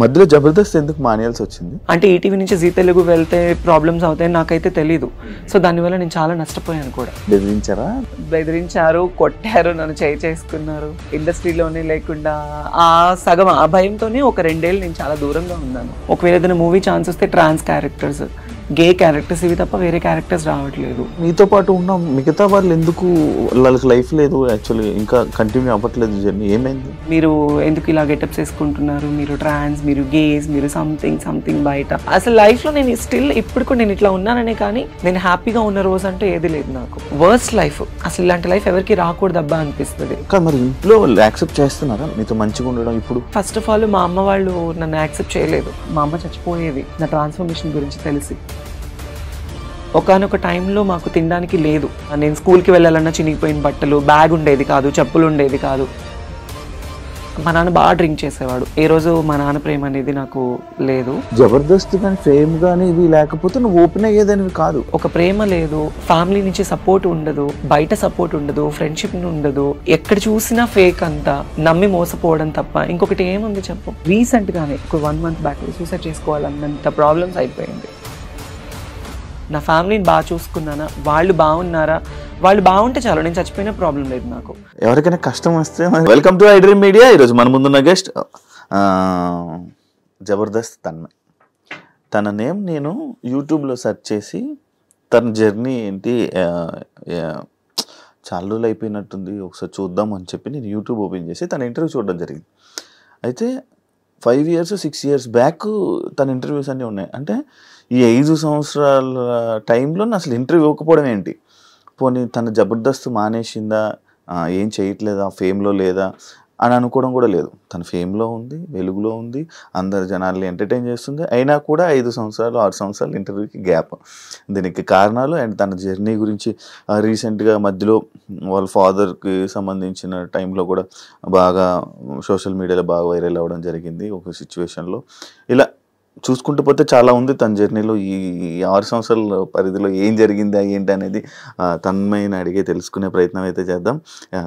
మధ్యలో జబర్దస్త్ ఎందుకు మానేయాల్సి వచ్చింది? అంటే ఈటీవీ నుంచి జీ తెలుగు వెళ్తే ప్రాబ్లమ్స్ అవుతాయని నాకైతే తెలీదు. సో దానివల్ల నేను చాలా నష్టపోయాను కూడా. బెదిరించారు, కొట్టారు, నన్ను చేసుకున్నారు. ఇండస్ట్రీలోనే లేకుండా ఆ సగం ఆ భయంతోనే ఒక 2 ఏళ్ళు నేను చాలా దూరంగా ఉన్నాను. ఒకవేళ ఏదైనా మూవీ ఛాన్స్ వస్తే ట్రాన్స్ క్యారెక్టర్స్, గే క్యారెక్టర్స్ ఇవి తప్ప వేరే క్యారెక్టర్స్ రావట్లేదు. మీతో పాటు ఉన్న మిగతా వాళ్ళు ఎందుకు వాళ్ళకి లైఫ్ లేదు, యాక్చువల్లీ ఇంకా కంటిన్యూ అవ్వట్లేదు జర్నీ? ఏమైంది? మీరు ఎందుకు ఇలా గెటప్స్ వేసుకుంటున్నారు, మీరు ట్రాన్స్, మీరు గేస్, మీరు సంథింగ్ బయట. అసలు లైఫ్ లో నేను స్టిల్ ఇప్పుడు కూడా నేను ఇట్లా ఉన్నాననే కానీ నేను హ్యాపీగా ఉన్న రోజు అంటే ఏది లేదు నాకు. వర్స్ట్ లైఫ్, అసలు ఇలాంటి లైఫ్ ఎవరికి రాకూడదు అబ్బా అనిపిస్తుంది. కానీ మరి ఇంట్లో యాక్సెప్ట్ చేస్తున్నారా మీతో మంచిగా ఉండడం? ఇప్పుడు ఫస్ట్ ఆఫ్ ఆల్ మా అమ్మ వాళ్ళు నన్ను యాక్సెప్ట్ చేయలేదు. మా అమ్మ చచ్చిపోయేది నా ట్రాన్స్ఫర్మేషన్ గురించి తెలిసి. ఒకనొక టైంలో మాకు తినడానికి లేదు. నేను స్కూల్కి వెళ్ళాలన్నా చినిగిపోయిన బట్టలు, బ్యాగ్ ఉండేది కాదు, చెప్పులు ఉండేది కాదు. మా నాన్న బాగా డ్రింక్ చేసేవాడు. ఏ రోజు మా నాన్న ప్రేమ అనేది నాకు లేదు. జబర్దస్త్ కానీ ఫేమ్ కానీ ఇవి లేకపోతే నువ్వు ఓపెన్ అయ్యేదానివి కాదు. ఒక ప్రేమ లేదు, ఫ్యామిలీ నుంచి సపోర్ట్ ఉండదు, బయట సపోర్ట్ ఉండదు, ఫ్రెండ్షిప్ ఉండదు. ఎక్కడ చూసినా ఫేక్ అంతా, నమ్మి మోసపోవడం తప్ప ఇంకొకటి ఏముంది చెప్పు. రీసెంట్ గానే ఒక 1 month బ్యాక్ సూసైడ్ చేసుకోవాలన్నంత ప్రాబ్లమ్స్ అయిపోయింది. నా ఫ్యామిలీని బాగా చూసుకున్నానా, వాళ్ళు బాగున్నారా, వాళ్ళు బాగుంటే చాలు, నేను చచ్చిపోయినా ప్రాబ్లం లేదు నాకు. ఎవరికైనా కష్టం వస్తే వెల్కమ్ టు ఐడ్రీమ్ మీడియా. ఈరోజు మన ముందున్న గెస్ట్ జబర్దస్త్ తన్మయ్. తన నేమ్ నేను యూట్యూబ్లో సెర్చ్ చేసి తన జర్నీ ఏంటి, చాలా రోజులు అయిపోయినట్టుంది ఒకసారి చూద్దాం అని చెప్పి నేను యూట్యూబ్ ఓపెన్ చేసి తన ఇంటర్వ్యూ చూడడం జరిగింది. అయితే 5 years 6 years బ్యాక్ తన ఇంటర్వ్యూస్ అన్నీ ఉన్నాయి. అంటే ఈ 5 సంవత్సరాల టైంలో అసలు ఇంటర్వ్యూ ఇవ్వకపోవడం ఏంటి? పోనీ తన జబర్దస్త్ మానేసిందా, ఏం చేయట్లేదా, ఫేమ్లో లేదా అని అనుకోవడం కూడా లేదు. తన ఫేమ్లో ఉంది, వెలుగులో ఉంది, అందరు జనాల్ని ఎంటర్టైన్ చేస్తుంది. అయినా కూడా 5 సంవత్సరాలు 6 సంవత్సరాలు ఇంటర్వ్యూకి గ్యాప్. దీనికి కారణాలు అండ్ తన జర్నీ గురించి రీసెంట్గా మధ్యలో వాళ్ళ ఫాదర్కి సంబంధించిన టైంలో కూడా బాగా సోషల్ మీడియాలో బాగా వైరల్ అవ్వడం జరిగింది ఒక సిచ్యువేషన్లో. ఇలా చూసుకుంటూ పోతే చాలా ఉంది తన జర్నీలో. ఈ 6 సంవత్సరాల పరిధిలో ఏం జరిగిందా ఏంటి అనేది తన్మయ్యని అడిగే తెలుసుకునే ప్రయత్నం అయితే చేద్దాం.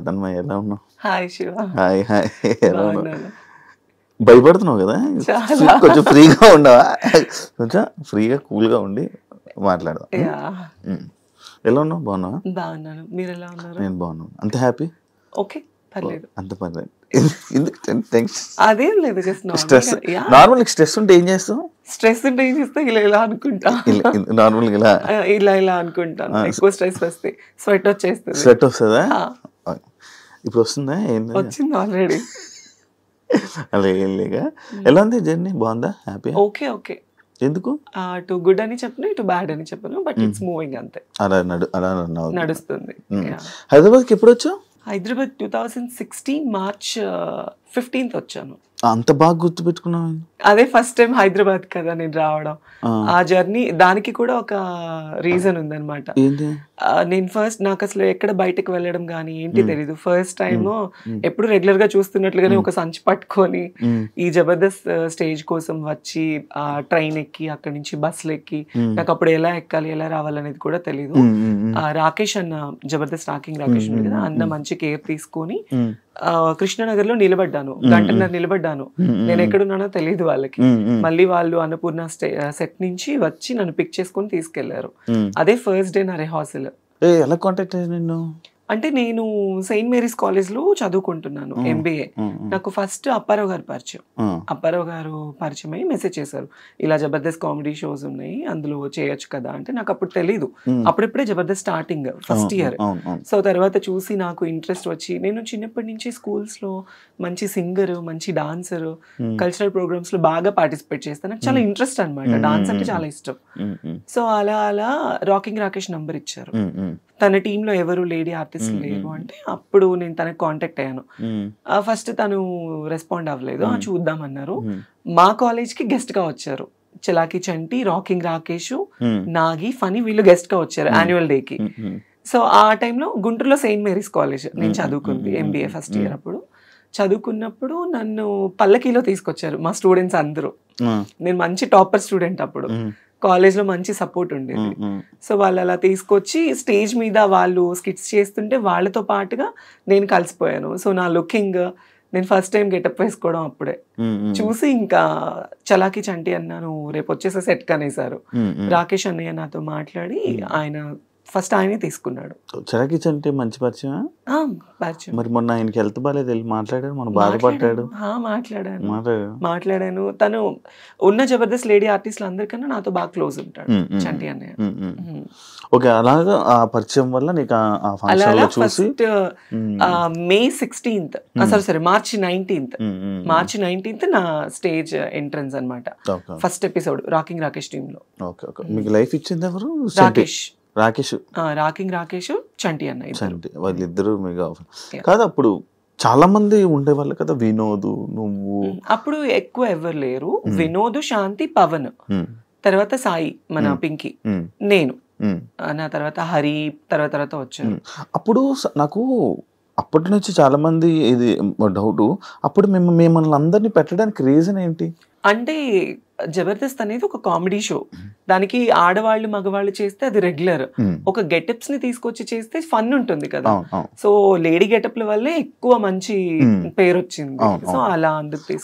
తన్మయ్య ఎలా ఉన్నావు? హాయ్ శివ. హాయ్ హాయ్, ఎలా ఉన్నావు? భయపడుతున్నావు కదా, కొంచెం ఫ్రీగా ఉండవా? కొంచెం ఫ్రీగా కూల్గా ఉండి మాట్లాడదాం. ఎలా ఉన్నావు? బాగున్నావా? బాగున్నాను, మీరు ఎలా ఉన్నారు? నేను బాగున్నాను. అంత హ్యాపీ? ఓకే, పర్లేదు. అంత పర్లేదు. అదేం లేదు, స్ట్రెస్ నార్మల్. స్ట్రెస్ ఉంటే ఏం చేస్తావు? స్ట్రెస్ ఉంటే ఏం చేస్తా, ఇలా అనుకుంటా. నార్మల్ ఇలా అనుకుంటాను. ఎక్కువ స్ట్రెస్ వస్తే స్వెట్ వచ్చేస్తుంది. స్వెట్ వస్తుందా? ఇప్పుడు వస్తుందా? వచ్చింది ఆల్రెడీ. అలా ఏం లేక. ఎలా ఉంది జర్నీ? బాగుందా? హ్యాపీ? Okay okay. ఎందుకు టు గుడ్ అని చెప్పను, ఇటు బ్యాడ్ అని చెప్పను, బట్ ఇట్స్ మూవింగ్ అంతే. అలా నడుస్తుంది. హైదరాబాద్కి ఎప్పుడు వచ్చావు? హైదరాబాద్ 2016 March 15th వచ్చాను. అంత బాగా గుర్తు పెట్టుకున్నావు? అదే ఫస్ట్ టైం హైదరాబాద్ కదా నేను రావడం. ఆ జర్నీ దానికి కూడా ఒక రీజన్ ఉందన్నమాట. నేను ఫస్ట్ నాకు అసలు ఎక్కడ బయటకు వెళ్ళడం కానీ ఏంటి తెలీదు. ఫస్ట్ టైం ఎప్పుడు రెగ్యులర్ గా చూస్తున్నట్లుగానే ఒక సంచి పట్టుకొని ఈ జబర్దస్త్ స్టేజ్ కోసం వచ్చి ట్రైన్ ఎక్కి అక్కడి నుంచి బస్సులు ఎక్కి, నాకు అప్పుడు ఎలా ఎక్కాలి ఎలా రావాలనేది కూడా తెలీదు. రాకేష్ అన్న, జబర్దస్త్ రాకేష్ కదా అన్న మంచి కేర్ తీసుకొని కృష్ణనగర్ లో నిలబడ్డాను. 1.5 గంట నిలబడ్డాను. నేను ఎక్కడున్నానో తెలియదు వాళ్ళకి. మళ్ళీ వాళ్ళు అన్నపూర్ణ సెట్ నుంచి వచ్చి నన్ను పిక్ చేసుకొని తీసుకెళ్లారు. అదే ఫస్ట్ డే నా రిహార్సల్. ఎలా కాంటాక్ట్ అయ్యాను నిన్ను? అంటే నేను సెయింట్ మేరీస్ కాలేజ్ లో చదువుకుంటున్నాను MBA. నాకు ఫస్ట్ అప్పారావు గారు పరిచయం. అప్పారావు గారు పరిచయం అయ్యి మెసేజ్ చేశారు, ఇలా జబర్దస్త్ కామెడీ షోస్ ఉన్నాయి అందులో చేయొచ్చు కదా అంటే. నాకు అప్పుడు తెలీదు, అప్పుడెప్పుడే Jabardasth starting first year. So తర్వాత చూసి నాకు ఇంట్రెస్ట్ వచ్చి, నేను చిన్నప్పటి నుంచి స్కూల్స్ లో మంచి సింగర్, మంచి డాన్సర్, కల్చరల్ ప్రోగ్రామ్స్ లో బాగా పార్టిసిపేట్ చేస్తాను. నాకు చాలా ఇంట్రెస్ట్ అనమాట, డాన్స్ అంటే చాలా ఇష్టం. సో అలా రాకింగ్ రాకేష్ నంబర్ ఇచ్చారు. తన టీంలో ఎవరు లేడీ ఆర్టిస్ట్ లేరు అంటే అప్పుడు నేను తనకి కాంటాక్ట్ అయ్యాను. ఫస్ట్ తను రెస్పాండ్ అవ్వలేదు, చూద్దామన్నారు. మా కాలేజ్ కి గెస్ట్ గా వచ్చారు చలాకి చంటి, రాకింగ్ రాకేష్, నాగి, ఫనీ, వీళ్ళు గెస్ట్ గా వచ్చారు యాన్యువల్ డే కి. సో ఆ టైంలో గుంటూరులో సెయింట్ మేరీస్ కాలేజ్ నేను చదువుకుంది, MBA ఫస్ట్ ఇయర్. అప్పుడు చదువుకున్నప్పుడు నన్ను పల్లకీలో తీసుకొచ్చారు మా స్టూడెంట్స్ అందరూ. నేను మంచి టాపర్ స్టూడెంట్ అప్పుడు. కాలేజ్లో మంచి సపోర్ట్ ఉండేది. సో వాళ్ళు అలా తీసుకొచ్చి స్టేజ్ మీద వాళ్ళు స్కిట్స్ చేస్తుంటే వాళ్ళతో పాటుగా నేను కలిసిపోయాను. సో నా లుకింగ్, నేను ఫస్ట్ టైం గెటప్ వేసుకోవడం అప్పుడే చూసి ఇంకా చలాకి చంటి అన్నాను రేపు వచ్చేసే సెట్ కనేసారు. రాకేష్ అన్నయ్య నాతో మాట్లాడి ఆయన ఫస్ట్ ఆయనే తీసుకున్నాడు. చలాకి చంటి మంచి పరిచయం. మరి మొన్న ఆయనకి హెల్త్ బాగాలేదు, వెళ్ళి మాట్లాడాడు, మనం బాధపడ్డాడు. మాట్లాడాను. తను ఉన్న జబర్దస్త్ లేడీ ఆర్టిస్టులు అందరికన్నా నాతో బాగా క్లోజ్ ఉంటాడు చంటి అన్నయ్య. ఓకే, అలాగా ఆ పరిచయం వల్ల నీకు ఆ ఫంక్షన్ లో చూసి May 16th మార్చి 19th నా స్టేజ్ ఎంట్రన్స్ అన్నమాట. First episode rocking Rakesh team లో. Okay okay. మీకు లైఫ్ ఇచ్చింది ఎవరు? రాకేష్ చంటి అన్న. చంటి వాళ్ళిద్దరు మీకు కాదు. అప్పుడు చాలా మంది ఉండేవాళ్ళు కదా, వినోద్, నువ్వు. అప్పుడు ఎక్కువ ఎవరు లేరు. వినోద్, శాంతి, పవన్, తర్వాత సాయి, మన పింకీ, నేను, నా తర్వాత హరి తర్వాత వచ్చారు. అప్పుడు నాకు అప్పటి నుంచి చాలా మంది ఇది డౌట్, అప్పుడు మిమ్మల్ని అందరినీ పెట్టడానికి రీజన్ ఏంటి అంటే జబర్దస్త్ అనేది ఒక కామెడీ షో. దానికి ఆడవాళ్ళు మగవాళ్ళు చేస్తే అది రెగ్యులర్. ఒక గెటప్స్ ని తీసుకొచ్చి చేస్తే ఫన్ ఉంటుంది కదా. సో లేడీ గెటప్ల వల్లే ఎక్కువ మంచి పేరు వచ్చింది. సో అలా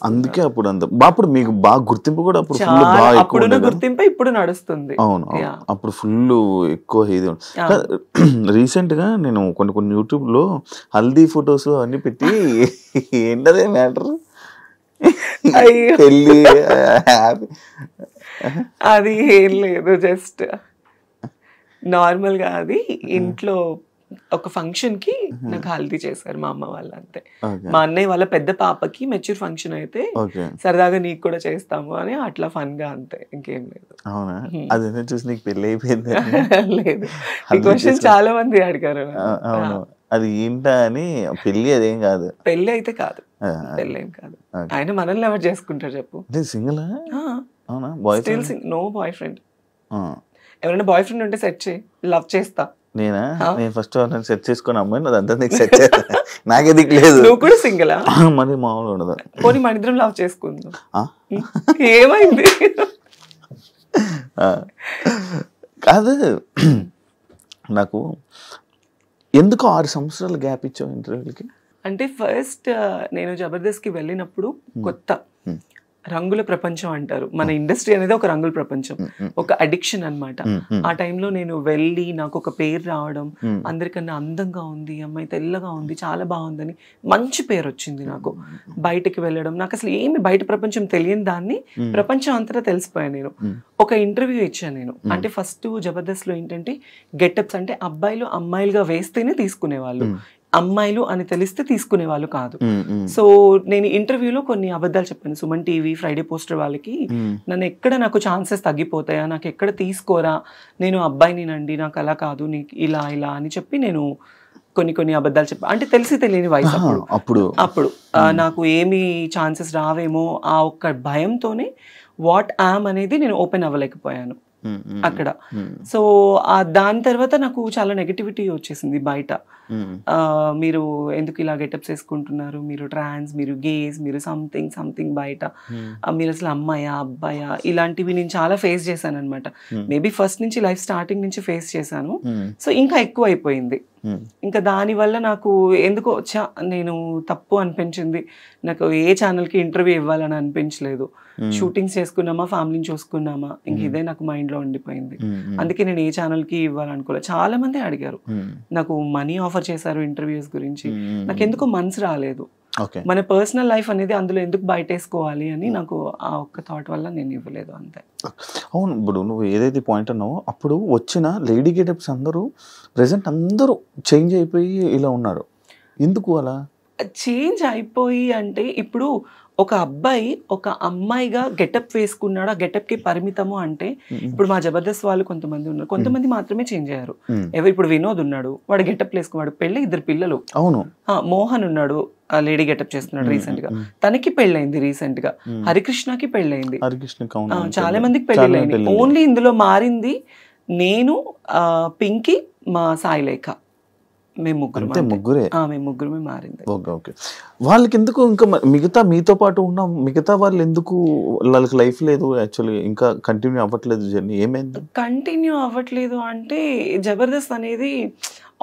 అందుకే అప్పుడు మీకు బాగా గుర్తింపు కూడా అప్పుడున్న గుర్తింపు ఇప్పుడు నడుస్తుంది. అవును, అప్పుడు ఫుల్ ఎక్కువ ఇది. రీసెంట్ గా నేను కొన్ని యూట్యూబ్ లో హల్దీ ఫొటోస్ అన్ని పెట్టి ఏంటదే మ్యాటర్, అది ఏం లేదు, జస్ట్ నార్మల్ గా అది ఇంట్లో ఒక ఫంక్షన్ కి నాకు హల్దీ చేశారు మా అమ్మ వాళ్ళు, అంతే. మా అన్నయ్య వాళ్ళ పెద్ద పాపకి మెచ్యూర్ ఫంక్షన్ అయితే సరదాగా నీకు కూడా చేస్తాము అని అట్లా ఫన్ గా, అంతే, ఇంకేం లేదు. అవునా? అది చూసి నీకు పెళ్లి అయిపోయింది? లేదు, ఈ క్వశ్చన్ చాలా మంది అడిగారు. అది ఏంటా అని. పెళ్లి అదేం కాదు, పెళ్లి అయితే కాదు, పెళ్లి ఏం కాదు. ఆయన మనల్ని ఎవరు చేసుకుంటారు చెప్పు? సింగిల్? No boyfriend. ఎవరైనా బాయ్ ఫ్రెండ్ ఉంటే సెట్ చేయి, లవ్ చేస్తా. నేను ఫస్ట్ సెట్ చేసుకుని అమ్మాయి అదంతా నీకు సెట్ చేస్తా, నాకే దిక్కు లేదు. నువ్వు కూడా సింగిలా? మరి మామూలు ఉండదు. పోనీ మన ఇద్దరం లవ్ చేసుకుందాం. ఏమైంది? కాదు, నాకు ఎందుకు 6 సంవత్సరాలు గ్యాప్ ఇచ్చావు ఇంటర్వ్యూలకి? అంటే ఫస్ట్ నేను జబర్దస్త్కి వెళ్ళినప్పుడు కొత్త రంగుల ప్రపంచం అంటారు. మన ఇండస్ట్రీ అనేది ఒక రంగుల ప్రపంచం, ఒక అడిక్షన్ అన్నమాట. ఆ టైంలో నేను వెళ్ళి నాకు ఒక పేరు రావడం, అందరికన్నా అందంగా ఉంది అమ్మాయి, తెల్లగా ఉంది, చాలా బాగుందని మంచి పేరు వచ్చింది నాకు. బయటకి వెళ్ళడం, నాకు అసలు ఏమి బయట ప్రపంచం తెలియని దాన్ని ప్రపంచం అంతటా తెలిసిపోయాను నేను. ఒక ఇంటర్వ్యూ ఇచ్చాను నేను. అంటే ఫస్ట్ జబర్దస్త్లో ఏంటంటే గెటప్స్ అంటే అబ్బాయిలు అమ్మాయిలుగా వేస్తేనే తీసుకునేవాళ్ళు, అమ్మాయిలు అని తెలిస్తే తీసుకునే వాళ్ళు కాదు. సో నేను ఇంటర్వ్యూలో కొన్ని అబద్ధాలు చెప్పాను. సుమన్ టీవీ, ఫ్రైడే పోస్టర్ వాళ్ళకి నన్ను ఎక్కడ నాకు ఛాన్సెస్ తగ్గిపోతాయా, నాకు ఎక్కడ తీసుకోరా, నేను అబ్బాయినినండి, నాకు అలా కాదు, నీకు ఇలా అని చెప్పి నేను కొన్ని అబద్ధాలు చెప్పాను. అంటే తెలిసి తెలియని వయసు అప్పుడు నాకు ఏమి ఛాన్సెస్ రావేమో ఆ ఒక్క భయంతోనే వాట్ యామ్ అనేది నేను ఓపెన్ అవ్వలేకపోయాను అక్కడ. సో దాని తర్వాత నాకు చాలా నెగటివిటీ వచ్చేసింది బయట. మీరు ఎందుకు ఇలా గెటప్స్ వేసుకుంటున్నారు, మీరు ట్రాన్స్, మీరు గేస్, మీరు సంథింగ్ బయట, మీరు అసలు అమ్మాయా అబ్బాయా, ఇలాంటివి నేను చాలా ఫేస్ చేశాను అనమాట. మేబీ ఫస్ట్ నుంచి లైఫ్ స్టార్టింగ్ నుంచి ఫేస్ చేశాను. సో ఇంకా ఎక్కువ అయిపోయింది. ఇంకా దానివల్ల నాకు ఎందుకో నేను తప్పు అనిపించింది. నాకు ఏ ఛానల్కి ఇంటర్వ్యూ ఇవ్వాలని అనిపించలేదు. షూటింగ్స్ చేసుకున్నామా, ఫ్యామిలీని చూసుకున్నామా, ఇంక ఇదే నాకు మైండ్లో ఉండిపోయింది. అందుకే నేను ఏ ఛానల్కి ఇవ్వాలనుకోలేదు. చాలా మంది అడిగారు, నాకు మనీ ఆఫర్ చేశారు ఇంటర్వ్యూస్ గురించి, నాకు ఎందుకో మనసు రాలేదు. మన పర్సనల్ లైఫ్ అనేది అందులో ఎందుకు బయటేసుకోవాలి అని నాకు ఆ ఒక్క థాట్ వల్ల నేను ఇవ్వలేదు, అంతే. అవును, ఇప్పుడు నువ్వు ఏదైతే పాయింట్ అన్నావో, అప్పుడు వచ్చిన లేడీ గెటప్స్ అందరూ ప్రెసెంట్ అందరూ చేంజ్ అయిపోయి ఇలా ఉన్నారు. ఎందుకు అలా చేంజ్ అయిపోయి అంటే, ఇప్పుడు ఒక అబ్బాయి ఒక అమ్మాయిగా గెటప్ వేసుకున్నాడు, ఆ గెటప్కి పరిమితము అంటే, ఇప్పుడు మా జబర్దస్త్ వాళ్ళు కొంతమంది ఉన్నారు, కొంతమంది మాత్రమే చేంజ్ అయ్యారు. ఇప్పుడు వినోద్ ఉన్నాడు, వాడు గెటప్ వేసుకున్నాడు, పెళ్ళి 2 పిల్లలు. అవును. మోహన్ ఉన్నాడు, లేడీ గెటప్ చేస్తున్నాడు రీసెంట్ గా, తనకి పెళ్ళైంది రీసెంట్ గా. హరికృష్ణకి పెళ్ళైంది, చాలా మందికి పెళ్ళైంది. ఓన్లీ ఇందులో మారింది నేను, పింకీ, మా సాయిలేఖ. మేము ముగ్గురు అంతే, ముగ్గురే. మేము ముగ్గురమే మారింది. Okay okay. వాళ్ళకి ఎందుకు ఇంకా మిగతా మీతో పాటు ఉన్న మిగతా వాళ్ళు ఎందుకు వాళ్ళకి లైఫ్ లేదు యాక్చువల్లీ, ఇంకా కంటిన్యూ అవ్వట్లేదు జర్నీ, ఏమైంది? కంటిన్యూ అవ్వట్లేదు అంటే జబర్దస్త్ అనేది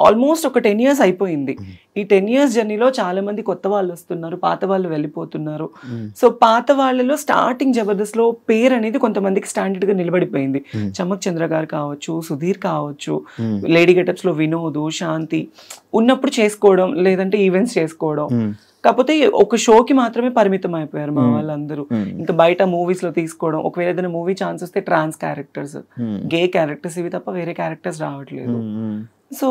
ఆల్మోస్ట్ ఒక 10 years అయిపోయింది. ఈ 10 years జర్నీలో చాలా మంది కొత్త వాళ్ళు వస్తున్నారు, పాత వాళ్ళు వెళ్ళిపోతున్నారు. సో పాత వాళ్ళలో స్టార్టింగ్ జబర్దస్త్ లో పేరు అనేది కొంతమందికి స్టాండర్డ్ గా నిలబడిపోయింది. చమ్మక్ చంద్ర గారు కావచ్చు, సుధీర్ కావచ్చు, లేడీ గెటప్స్ లో వినోద్, శాంతి ఉన్నప్పుడు చేసుకోవడం, లేదంటే ఈవెంట్స్ చేసుకోవడం. కాకపోతే ఒక షోకి మాత్రమే పరిమితం అయిపోయారు మా వాళ్ళందరూ. ఇంకా బయట మూవీస్ లో తీసుకోవడం, ఒకవేళ ఏదైనా మూవీ ఛాన్స్ వస్తే ట్రాన్స్ క్యారెక్టర్స్, గే క్యారెక్టర్స్, ఇవి తప్ప వేరే క్యారెక్టర్స్ రావట్లేదు. సో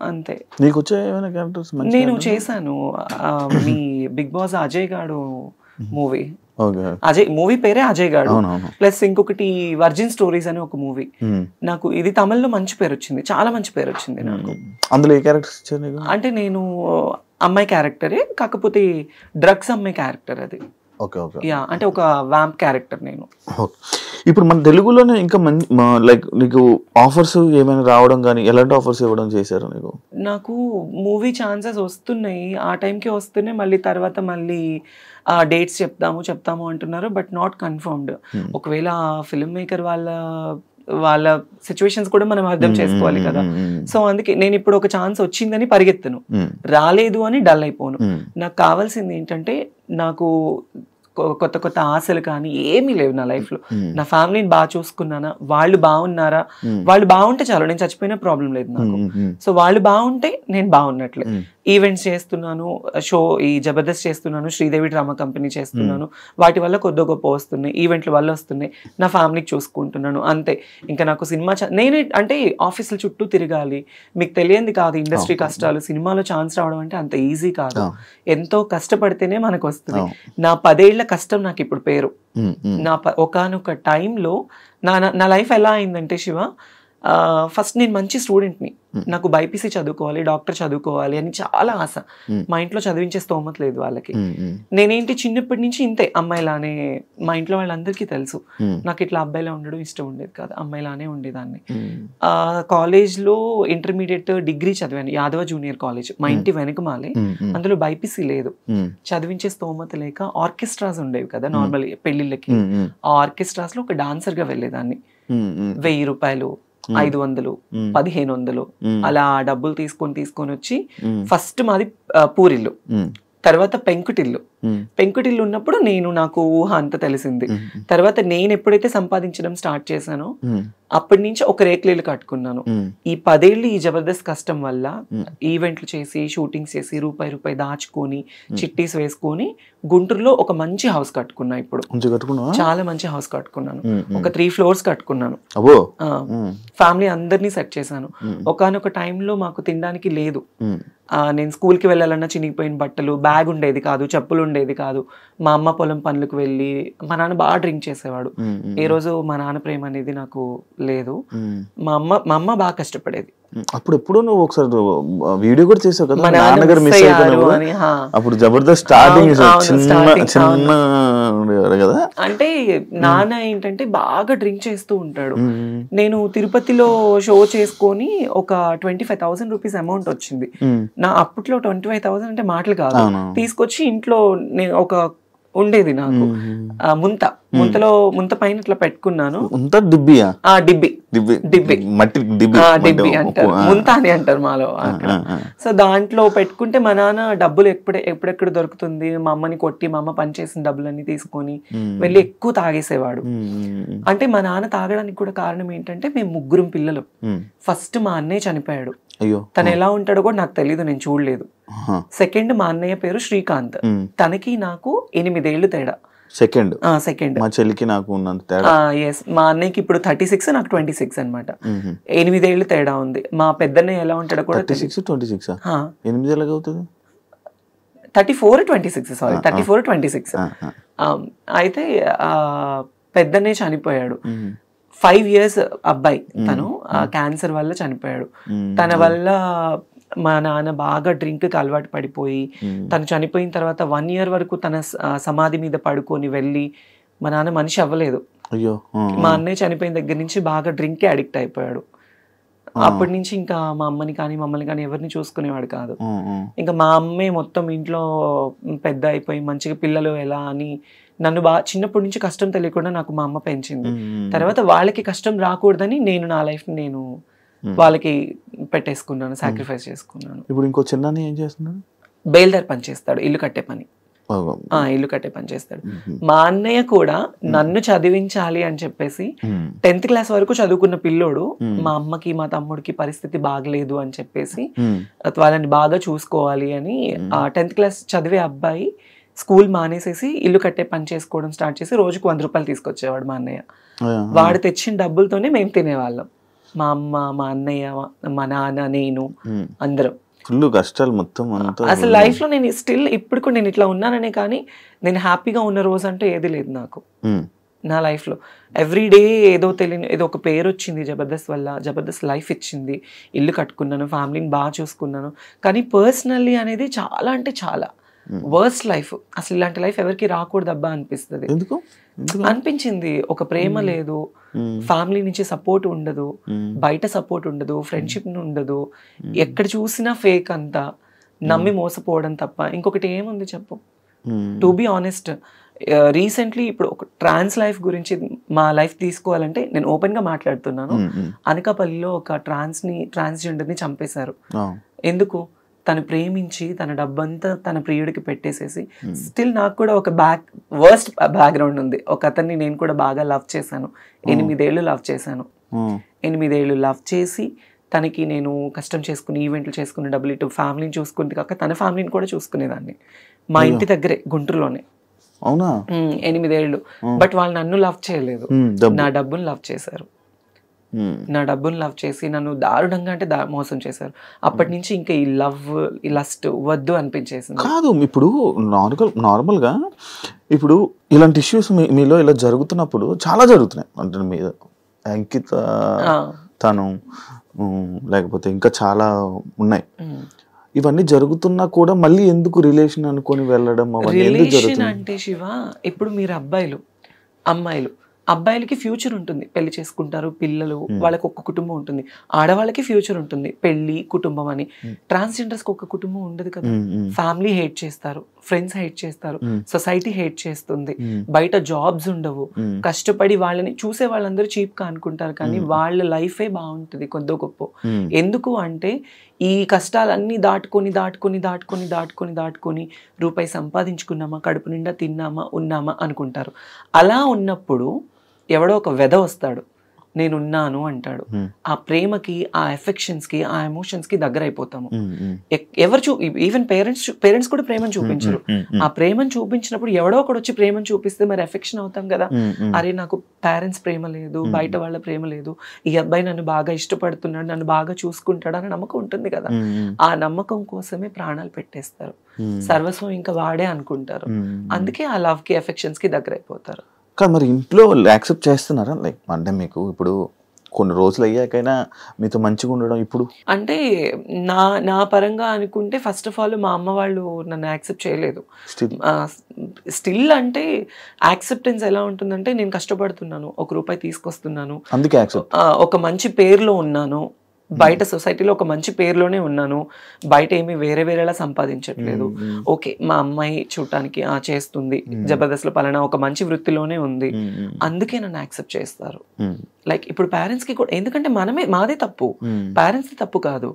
అంతే. నీకు వచ్చే ఏమైనా క్యారెక్టర్స్? నేను చేశాను మీ బిగ్ బాస్ అజయ్ గాడు మూవీ. అజయ్ మూవీ పేరే అజయ్ గాడు, ప్లస్ ఇంకొకటి వర్జిన్ స్టోరీస్ అని ఒక మూవీ. నాకు ఇది తమిళ్లో మంచి పేరు వచ్చింది, చాలా మంచి పేరు వచ్చింది నాకు. అందులో ఏ క్యారెక్టర్స్ ఇచ్చారు? అంటే నేను అమ్మాయి క్యారెక్టరే, కాకపోతే డ్రగ్స్ అమ్మాయి క్యారెక్టర్ అది. అంటే ఒక వ్యాంప్ క్యారెక్టర్ నేను. ఇప్పుడు మన తెలుగులోనే ఇంకా లైక్ నీకు ఆఫర్స్ ఏమైనా రావడం కానీ, ఎలాంటి ఆఫర్స్ ఇవ్వడం చేశారు నీకు? నాకు మూవీ ఛాన్సెస్ వస్తున్నాయి, ఆ టైంకి వస్తున్నాయి, మళ్ళీ తర్వాత మళ్ళీ డేట్స్ చెప్తాము అంటున్నారు, బట్ నాట్ కన్ఫర్మ్డ్. ఒకవేళ ఫిల్మ్ మేకర్ వాళ్ళ సిచ్యువేషన్స్ కూడా మనం అర్థం చేసుకోవాలి కదా. సో అందుకే నేను ఇప్పుడు ఒక ఛాన్స్ వచ్చిందని పరిగెత్తను, రాలేదు అని డల్ అయిపోను. నాకు కావాల్సింది ఏంటంటే, నాకు కొత్త కొత్త ఆశలు కానీ ఏమీ లేవు నా లైఫ్ లో. నా ఫ్యామిలీని బాగా చూసుకున్నానా, వాళ్ళు బాగున్నారా, వాళ్ళు బాగుంటే చాలు, నేను చచ్చిపోయినా ప్రాబ్లం లేదు నాకు. సో వాళ్ళు బాగుంటే నేను బాగున్నట్లే. ఈవెంట్స్ చేస్తున్నాను, ఈ జబర్దస్త్ చేస్తున్నాను, శ్రీదేవి డ్రామా కంపెనీ చేస్తున్నాను, వాటి వల్ల కొద్ది గొప్ప వస్తున్నాయి, ఈవెంట్ల వల్ల వస్తున్నాయి, నా ఫ్యామిలీకి చూసుకుంటున్నాను, అంతే. ఇంకా నాకు సినిమా నేనే అంటే ఆఫీసుల చుట్టూ తిరగాలి, మీకు తెలియంది కాదు ఇండస్ట్రీ కష్టాలు. సినిమాలో ఛాన్స్ రావడం అంటే అంత ఈజీ కాదు, ఎంతో కష్టపడితేనే మనకు వస్తుంది. నా 10 ఏళ్ల కష్టం నాకు ఇప్పుడు పేరు. నా ఒకానొక టైంలో నా లైఫ్ ఎలా అయిందంటే శివ, ఫస్ట్ నేను మంచి స్టూడెంట్ని, నాకు బైపీసీ చదువుకోవాలి, డాక్టర్ చదువుకోవాలి అని చాలా ఆశ. మా ఇంట్లో చదివించే స్తోమత లేదు వాళ్ళకి. నేనేంటి చిన్నప్పటి నుంచి ఇంతే, అమ్మాయిలానే. మా ఇంట్లో వాళ్ళందరికీ తెలుసు నాకు ఇట్లా అబ్బాయిలా ఉండడం ఇష్టం ఉండేది కాదు, అమ్మాయిలానే ఉండేదాన్ని. కాలేజ్లో ఇంటర్మీడియట్ డిగ్రీ చదివాను, యాదవ జూనియర్ కాలేజ్, మా ఇంటి వెనకమాలే. అందులో బైపీసీ లేదు, చదివించే స్తోమత లేక ఆర్కెస్ట్రాస్ ఉండేవి కదా నార్మల్ పెళ్లిళ్ళకి. ఆ ఆర్కెస్ట్రాస్ లో ఒక డాన్సర్ గా వెళ్ళేదాన్ని. 1000 రూపాయలు, 500, 1500 అలా డబ్బులు తీసుకొని వచ్చి, ఫస్ట్ మాది పూరిల్లు, తర్వాత పెంకుటిల్లు. పెంకుటిల్లు ఉన్నప్పుడు నాకు ఊహ అంత తెలిసింది. తర్వాత నేను ఎప్పుడైతే సంపాదించడం స్టార్ట్ చేశానో అప్పటి నుంచి ఒక రేకులీలు కట్టుకున్నాను. ఈ 10 ఏళ్ళు ఈ జబర్దస్త్ కష్టం వల్ల ఈవెంట్లు చేసి, షూటింగ్స్ చేసి, రూపాయి దాచుకొని, చిట్టీస్ వేసుకొని గుంటూరులో ఒక మంచి హౌస్ కట్టుకున్నా. ఇప్పుడు చాలా మంచి హౌస్ కట్టుకున్నాను, ఒక 3 floors కట్టుకున్నాను. ఫ్యామిలీ అందరినీ సెట్ చేశాను. ఒకానొక టైంలో మాకు తినడానికి లేదు. నేను స్కూల్కి వెళ్ళాలన్నా చినిగిపోయిన బట్టలు, బ్యాగ్ ఉండేది కాదు, చెప్పులు ఉండేది కాదు. మా అమ్మ పొలం పనులకు వెళ్ళి, మా నాన్న బాగా డ్రింక్ చేసేవాడు. ఏ రోజు మా నాన్న ప్రేమ అనేది నాకు లేదు. మా అమ్మ బాగా కష్టపడేది. అప్పుడు ఎప్పుడు నువ్వు ఒకసారి వీడియో కూడా చేసావు కదా, నాన్నగారు మిస్ అయిపోయారు అని. అప్పుడు జబర్దస్త్ స్టార్టింగ్ కదా. అంటే నాన్న ఏంటంటే బాగా డ్రింక్ చేస్తూ ఉంటాడు. నేను తిరుపతిలో షో చేసుకొని ఒక 25,000 రూపీస్ అమౌంట్ వచ్చింది. నా అప్పట్లో 25,000 అంటే మాటలు కాదు. తీసుకొచ్చి ఇంట్లో నేను ఒక ఉండేది నాకు ముంత పైన ఇట్లా పెట్టుకున్నాను. డిబ్బి అంటారు, ముంత అని అంటారు మాలో అక్కడ. సో దాంట్లో పెట్టుకుంటే మా నాన్న డబ్బులు ఎప్పుడెక్కడ దొరుకుతుంది, మా అమ్మని కొట్టి, మా అమ్మ పనిచేసిన డబ్బులన్నీ తీసుకొని వెళ్ళి ఎక్కువ తాగేసేవాడు. అంటే మా నాన్న తాగడానికి కూడా కారణం ఏంటంటే, మేము 3 పిల్లలు. ఫస్ట్ మా అన్నయ్య చనిపోయాడు, తను ఎలా ఉంటాడో కూడా నాకు తెలీదు, నేను చూడలేదు. సెకండ్ మా అన్నయ్య పేరు శ్రీకాంత్, తనకి నాకు 8 ఏళ్ళు తేడా. సెకండ్ మా చెల్లికి నాకు ఉన్నంత తేడా. మా అన్నయ్యకి ఇప్పుడు 36, నాకు 26 అనమాట. 8 ఏళ్ళు తేడా ఉంది. మా పెద్దన్నయ్య ఎలా ఉంటాడో కూడా 34-26 అయితే పెద్దన్నయ్య చనిపోయాడు. 5 years అబ్బాయి, తను క్యాన్సర్ వల్ల చనిపోయాడు. తన వల్ల మా నాన్న బాగా డ్రింక్ కి అలవాటు పడిపోయి, తను చనిపోయిన తర్వాత 1 year వరకు తన సమాధి మీద పడుకొని వెళ్ళి, మా నాన్న మనిషి అవ్వలేదు. మా అన్నయ్య చనిపోయిన దగ్గర నుంచి బాగా డ్రింక్ కి అడిక్ట్ అయిపోయాడు. అప్పటి నుంచి ఇంకా మా అమ్మని కానీ మమ్మల్ని కానీ ఎవరిని చూసుకునేవాడు కాదు. ఇంకా మా అమ్మే మొత్తం ఇంట్లో పెద్ద అయిపోయి మంచిగా పిల్లలు ఎలా అని నన్ను చిన్నప్పటి నుంచి కష్టం తెలియకుండా నాకు మా అమ్మ పెంచింది. తర్వాత వాళ్ళకి కష్టం రాకూడదని నేను నా లైఫ్ నేను వాళ్ళకి పెట్టేసుకున్నాను, సాక్రిఫైస్ చేసుకున్నాను. ఇప్పుడు ఇంకో చిన్న ఏం చేస్తున్నాడు? బేల్దార్ పని చేస్తాడు, ఇల్లు కట్టే పని. ఇల్లు కట్టే పని చేస్తాడు. మా అన్నయ్య కూడా నన్ను చదివించాలి అని చెప్పేసి 10th క్లాస్ వరకు చదువుకున్న పిల్లోడు మా అమ్మకి మా తమ్ముడికి పరిస్థితి బాగలేదు అని చెప్పేసి వాళ్ళని బాగా చూసుకోవాలి అని ఆ 10th క్లాస్ చదివే అబ్బాయి స్కూల్ మానేసేసి ఇల్లు కట్టే పని చేసుకోవడం స్టార్ట్ చేసి రోజుకు 100 రూపాయలు తీసుకొచ్చేవాడు మా అన్నయ్య. వాడు తెచ్చిన డబ్బులతోనే మేము తినేవాళ్ళం, మా అమ్మ, మా అన్నయ్య, మా నాన్న, నేను, అందరం. ఫుల్ కష్టాలు మొత్తం. అసలు లైఫ్ లో నేను స్టిల్ ఇప్పుడు కూడా నేను ఇట్లా ఉన్నాననే కానీ నేను హ్యాపీగా ఉన్న రోజు అంటే ఏది లేదు నాకు నా లైఫ్ లో. ఎవ్రీ డే ఏదో తెలియని ఏదో ఒక పేరు వచ్చింది జబర్దస్త్ వల్ల, జబర్దస్త్ లైఫ్ ఇచ్చింది, ఇల్లు కట్టుకున్నాను, ఫ్యామిలీని బాగా చూసుకున్నాను. కానీ పర్సనల్లీ అనేది చాలా అంటే చాలా వర్స్ట్ లైఫ్. అసలు ఇలాంటి లైఫ్ ఎవరికి రాకూడదు అబ్బా అనిపిస్తుంది. అనిపించింది. ఒక ప్రేమ లేదు, ఫ్యామిలీ నుంచి సపోర్ట్ ఉండదు, బయట సపోర్ట్ ఉండదు, ఫ్రెండ్షిప్ ఉండదు, ఎక్కడ చూసినా ఫేక్ అంతా, నమ్మి మోసపోవడం తప్ప ఇంకొకటి ఏముంది చెప్పు. టు బి ఆనెస్ట్, రీసెంట్లీ ఇప్పుడు ఒక ట్రాన్స్ లైఫ్ గురించి మా లైఫ్ తీసుకోవాలంటే నేను ఓపెన్ గా మాట్లాడుతున్నాను. అనకాపల్లిలో ఒక ట్రాన్స్జెండర్ ని చంపేశారు. ఎందుకు? తను ప్రేమించి తన డబ్బంతా తన ప్రియుడికి పెట్టేసేసి. స్టిల్ నాకు కూడా ఒక వర్స్ట్ బ్యాక్గ్రౌండ్ ఉంది. ఒక అతన్ని నేను కూడా బాగా లవ్ చేశాను, 8 ఏళ్ళు లవ్ చేశాను. 8 ఏళ్ళు లవ్ చేసి తనకి నేను కష్టం చేసుకుని ఈవెంట్లు చేసుకుని డబ్బులు ఇటు ఫ్యామిలీని చూసుకుంది కాక తన ఫ్యామిలీని కూడా చూసుకునేదాన్ని. మా ఇంటి దగ్గరే గుంటూరులోనే. అవునా? 8 ఏళ్ళు. బట్ వాళ్ళు నన్ను లవ్ చేయలేదు, నా డబ్బును లవ్ చేశారు. నా డబ్బును లవ్ చేసి నన్ను దారుణంగా అంటే మోసం చేశారు. అప్పటి నుంచి ఇంకా ఈ లవ్, ఈ లస్ట్ వద్దు అనిపించేసింది. కాదు, ఇప్పుడు నార్మల్గా ఇప్పుడు ఇలాంటి ఇష్యూస్ మీలో ఇలా జరుగుతున్నప్పుడు చాలా జరుగుతున్నాయి అంటే మీద అంకిత తను లేకపోతే ఇంకా చాలా ఉన్నాయి. ఇవన్నీ జరుగుతున్నా కూడా మళ్ళీ ఎందుకు రిలేషన్ అనుకొని వెళ్ళడం? రిలేషన్ అంటే శివ, ఇప్పుడు మీరు అబ్బాయిలు అమ్మాయిలు, అబ్బాయిలకి ఫ్యూచర్ ఉంటుంది, పెళ్లి చేసుకుంటారు, పిల్లలు, వాళ్ళకి ఒక కుటుంబం ఉంటుంది. ఆడవాళ్ళకి ఫ్యూచర్ ఉంటుంది, పెళ్లి, కుటుంబం అని. ట్రాన్స్జెండర్స్కి ఒక కుటుంబం ఉండదు కదా. ఫ్యామిలీ హేట్ చేస్తారు, ఫ్రెండ్స్ హేట్ చేస్తారు, సొసైటీ హేట్ చేస్తుంది, బయట జాబ్స్ ఉండవు, కష్టపడి వాళ్ళని చూసే వాళ్ళందరూ చీప్ గా అనుకుంటారు కానీ వాళ్ళ లైఫే బాగుంటుంది కొద్దో గొప్ప. ఎందుకు అంటే ఈ కష్టాలన్నీ దాటుకొని రూపాయి సంపాదించుకున్నామా, కడుపు నిండా తిన్నామా, ఉన్నామా అనుకుంటారు. అలా ఉన్నప్పుడు ఎవడో ఒక వెధ వస్తాడు, నేనున్నాను అంటాడు. ఆ ప్రేమకి, ఆ ఎఫెక్షన్స్ కి, ఆ ఎమోషన్స్ కి దగ్గర అయిపోతాము. ఎవరు ఈవెన్ పేరెంట్స్ కూడా ప్రేమను చూపించరు. ఆ ప్రేమను చూపించినప్పుడు ఎవడో ఒకడు వచ్చి ప్రేమను చూపిస్తే మరి ఎఫెక్షన్ అవుతాం కదా. అరే నాకు పేరెంట్స్ ప్రేమ లేదు, బయట వాళ్ళ ప్రేమ లేదు, ఈ అబ్బాయి నన్ను బాగా ఇష్టపడుతున్నాడు, నన్ను బాగా చూసుకుంటాడు అనే నమ్మకం ఉంటుంది కదా. ఆ నమ్మకం కోసమే ప్రాణాలు పెట్టేస్తారు, సర్వస్వం ఇంకా వాడే అనుకుంటారు. అందుకే ఆ లవ్ కి, ఎఫెక్షన్స్ కి దగ్గర అయిపోతారు. కానీ మరి ఇంట్లో యాక్సెప్ట్ చేస్తున్నారా? లైక్ అంటే మీకు ఇప్పుడు కొన్ని రోజులు అయ్యాకైనా మీతో మంచిగా ఉండడం ఇప్పుడు అంటే నా పరంగా అనుకుంటే ఫస్ట్ ఆఫ్ ఆల్ మా అమ్మ వాళ్ళు నన్ను యాక్సెప్ట్ చేయలేదు. స్టిల్ అంటే యాక్సెప్టెన్స్ ఎలా ఉంటుందంటే నేను కష్టపడుతున్నాను, ₹1 తీసుకొస్తున్నాను, అందుకే ఒక మంచి పేరులో ఉన్నాను, బయట సొసైటీలో ఒక మంచి పేరులోనే ఉన్నాను, బయట ఏమి వేరేలా సంపాదించట్లేదు. ఓకే, మా అమ్మాయి చూడటానికి చేస్తుంది, జబర్దస్త్ లో పలానా ఒక మంచి వృత్తిలోనే ఉంది, అందుకే నన్ను యాక్సెప్ట్ చేస్తారు. లైక్ ఇప్పుడు పేరెంట్స్ కి కూడా, ఎందుకంటే మాదే తప్పు, పేరెంట్స్ తప్పు కాదు.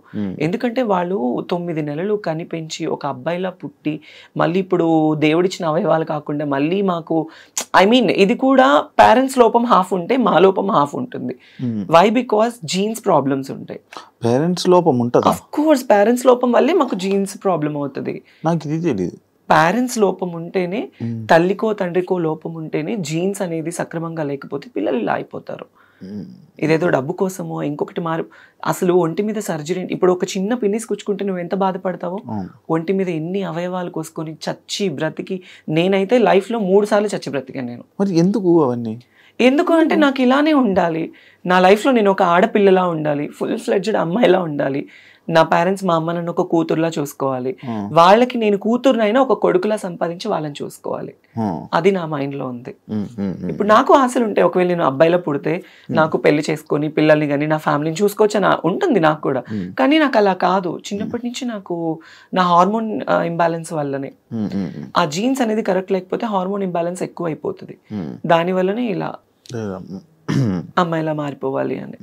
ఎందుకంటే వాళ్ళు 9 నెలలు కనిపెంచి ఒక అబ్బాయిలా పుట్టి మళ్ళీ ఇప్పుడు దేవుడిచ్చిన అవయవాలు కాకుండా మళ్ళీ మాకు ఇది కూడా పేరెంట్స్ లోపం హాఫ్ ఉంటే మా లోపం హాఫ్ ఉంటుంది. వై? బికాస్ జీన్స్ ప్రాబ్లమ్స్ ఉంటాయి. పేరెంట్స్ లోపం ఉంటుంది. ఆఫ్ కోర్స్ పేరెంట్స్ లోపం వల్లే మాకు జీన్స్ ప్రాబ్లం అవుతుంది. నాకు ఇది తెలియదు. పేరెంట్స్ లోపం ఉంటేనే, తల్లికో తండ్రికో లోపం ఉంటేనే జీన్స్ అనేది సక్రమంగా లేకపోతే పిల్లలు ఇలా అయిపోతారు. ఇదేదో డబ్బు కోసమో ఇంకొకటి అసలు ఒంటి మీద సర్జరీ, ఇప్పుడు ఒక చిన్న పిన్నిస్ కుచ్చుకుంటే నువ్వు ఎంత బాధపడతావో, ఒంటి మీద ఎన్ని అవయవాలు కోసుకొని చచ్చి బ్రతికి, నేనైతే లైఫ్ లో 3 సార్లు చచ్చి బ్రతికాను నేను. మరి ఎందుకు అవన్నీ? ఎందుకు అంటే నాకు ఇలానే ఉండాలి, నా లైఫ్లో నేను ఒక ఆడపిల్లలా ఉండాలి, ఫుల్ ఫ్లెడ్జ్డ్ అమ్మాయిలా ఉండాలి, నా పేరెంట్స్ మా అమ్మ నన్ను ఒక కూతురులా చూసుకోవాలి, వాళ్ళకి నేను కూతురునైనా ఒక కొడుకులా సంపాదించి వాళ్ళని చూసుకోవాలి, అది నా మైండ్ లో ఉంది. ఇప్పుడు నాకు ఆశలు ఉంటాయి, ఒకవేళ నేను అబ్బాయిలో పుడితే నాకు పెళ్లి చేసుకొని పిల్లల్ని కానీ నా ఫ్యామిలీని చూసుకోవచ్చు ఉంటుంది నాకు కూడా. కానీ నాకు అలా కాదు, చిన్నప్పటి నుంచి నాకు నా హార్మోన్ ఇంబ్యాలెన్స్ వల్లనే, ఆ జీన్స్ అనేది కరెక్ట్ లేకపోతే హార్మోన్ ఇంబ్యాలెన్స్ ఎక్కువ అయిపోతుంది, దాని వల్లనే ఇలా అమ్మాయిలా మారిపోవాలి అని.